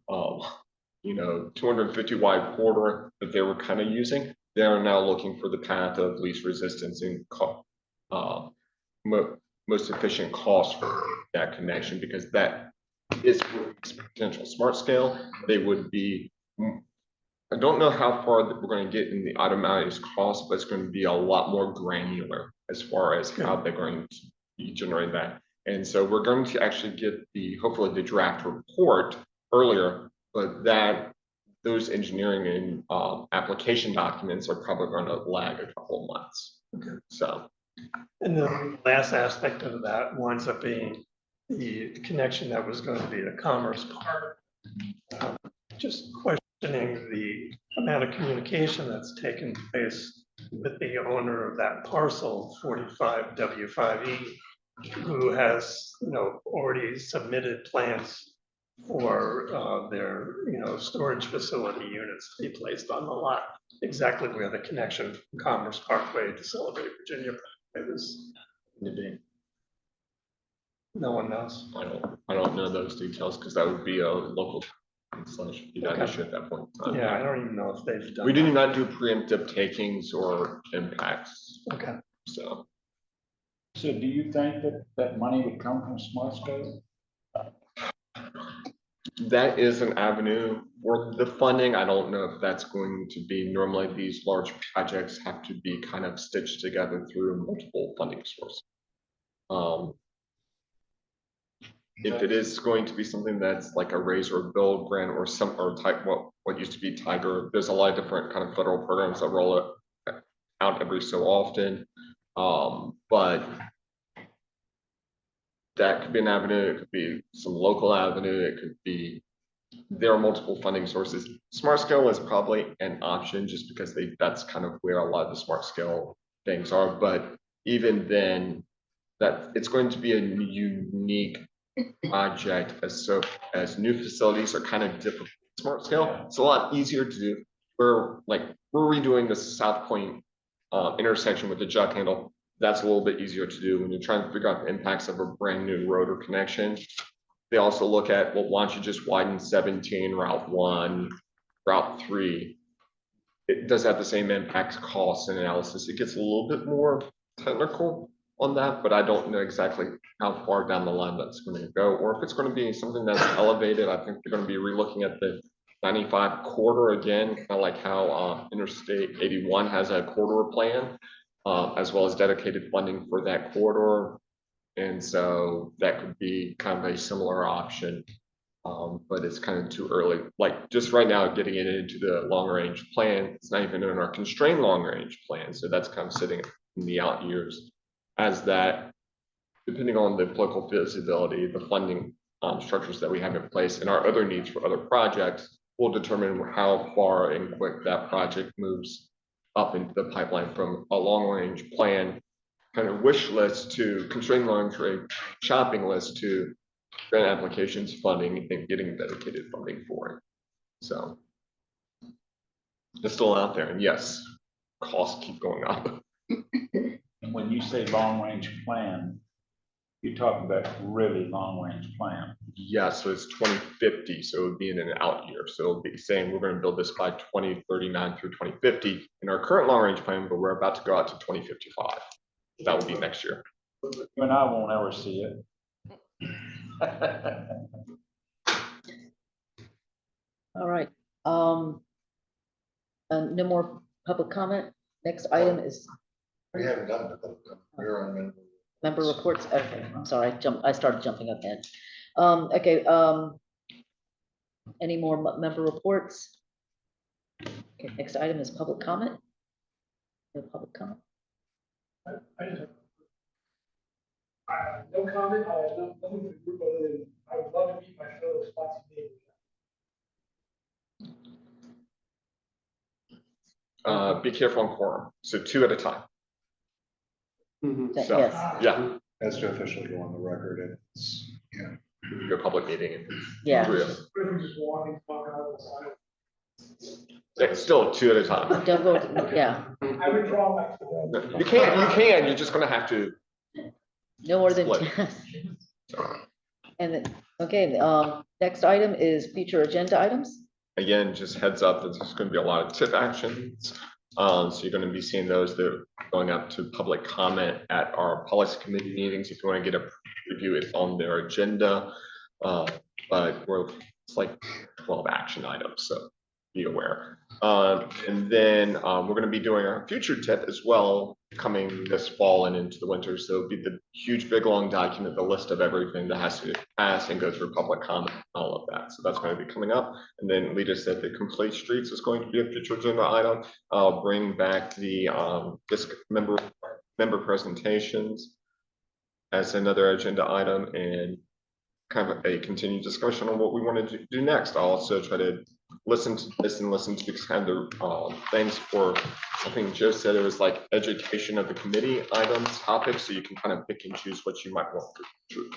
250 wide corridor that they were kind of using. They are now looking for the path of least resistance and most efficient cost for that connection, because that is potential smart scale. They would be, I don't know how far that we're going to get in the itemized cost, but it's going to be a lot more granular as far as how they're going to be generating that. And so we're going to actually get hopefully the draft report earlier, but those engineering and application documents are probably going to lag a couple of months. Okay. So. And the last aspect of that winds up being the connection that was going to be the Commerce Park. Just questioning the amount of communication that's taken place with the owner of that parcel, 45W5E, who has, already submitted plans for their, storage facility units to be placed on the lot, exactly where the connection from Commerce Parkway to Celebrate Virginia is. No one knows. I don't know those details because that would be a local / issue at that point in time. Yeah, I don't even know if they've done. We do not do preemptive takings or impacts. Okay. So. So do you think that that money would come from Smart Scope? That is an avenue for the funding. I don't know if that's going to be, normally these large projects have to be kind of stitched together through multiple funding sources. If it is going to be something that's like a raise or build grant or some, or type, what used to be Tiger, there's a lot of different kind of federal programs that roll it out every so often. But that could be an avenue, it could be some local avenue, it could be, there are multiple funding sources. Smart scale is probably an option just because that's kind of where a lot of the smart scale things are. But even then, that it's going to be a unique project as new facilities are kind of difficult. Smart scale, it's a lot easier to do. We're redoing the South Point intersection with the jug handle. That's a little bit easier to do when you're trying to figure out the impacts of a brand new road or connection. They also look at, well, why don't you just widen 17, Route 1, Route 3? It does have the same impacts, costs, and analysis. It gets a little bit more technical on that, but I don't know exactly how far down the line that's going to go, or if it's going to be something that's elevated. I think they're going to be relooking at the 95 corridor again, kind of like how Interstate 81 has a corridor plan, as well as dedicated funding for that corridor. And so that could be kind of a similar option, but it's kind of too early. Like just right now, getting it into the long range plan, it's not even in our constrained long range plan. So that's kind of sitting in the out years. As that, depending on the political feasibility, the funding structures that we have in place, and our other needs for other projects, will determine how far and quick that project moves up into the pipeline from a long range plan kind of wish list to constrained long range shopping list to grant applications, funding, and getting dedicated funding for it. So it's still out there, and yes, costs keep going up. And when you say long range plan, you're talking about really long range plan. Yeah, so it's 2050, so it would be in an out year. So it'll be saying we're going to build this by 2039 through 2050 in our current long range plan, but we're about to go out to 2055. That will be next year. You and I won't ever see it. All right. No more public comment. Next item is We haven't done it, we're on. member reports. Okay, I'm sorry, I started jumping up in. Okay, any more member reports? Okay, next item is public comment. No public comment. No comment, I have nothing for the group other than I would love to meet my fellow Spotsy neighbors. Be careful on quorum. So 2 at a time. So, Yes, yeah, Has to officially go on the record, it's, yeah. your public meeting. And yeah. real. If we just walking, talking out of the side. It's still 2 at a time. Don't go, yeah, I would draw my. You can, you're just gonna have to. no more than Split. 10. And then, okay, next item is future agenda items. Again, just heads up that there's going to be a lot of tip actions. So you're going to be seeing those that are going up to public comment at our policy committee meetings. If you want to get a review, it's on their agenda. But it's like 12 action items, so be aware. And then we're going to be doing our future tip as well, coming this fall and into the winter. So it'll be the huge, big, long document, the list of everything that has to pass and go through public comment, all of that. So that's going to be coming up. And then Lita said that complete streets is going to be a future agenda item. I'll bring back the member presentations as another agenda item and kind of a continued discussion on what we want to do next. I'll also try to listen to this and listen to kind of things for, I think Joe said it was like education of the committee items, topics, so you can kind of pick and choose what you might want to.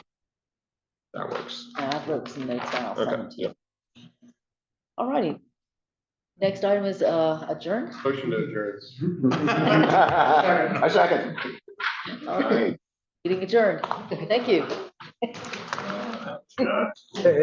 That works. I wrote some notes down. I'll send them Okay, to you. yeah. All righty. Next item is adjourn. Motion to adjourn. I second. All right. Meeting adjourned. Thank you.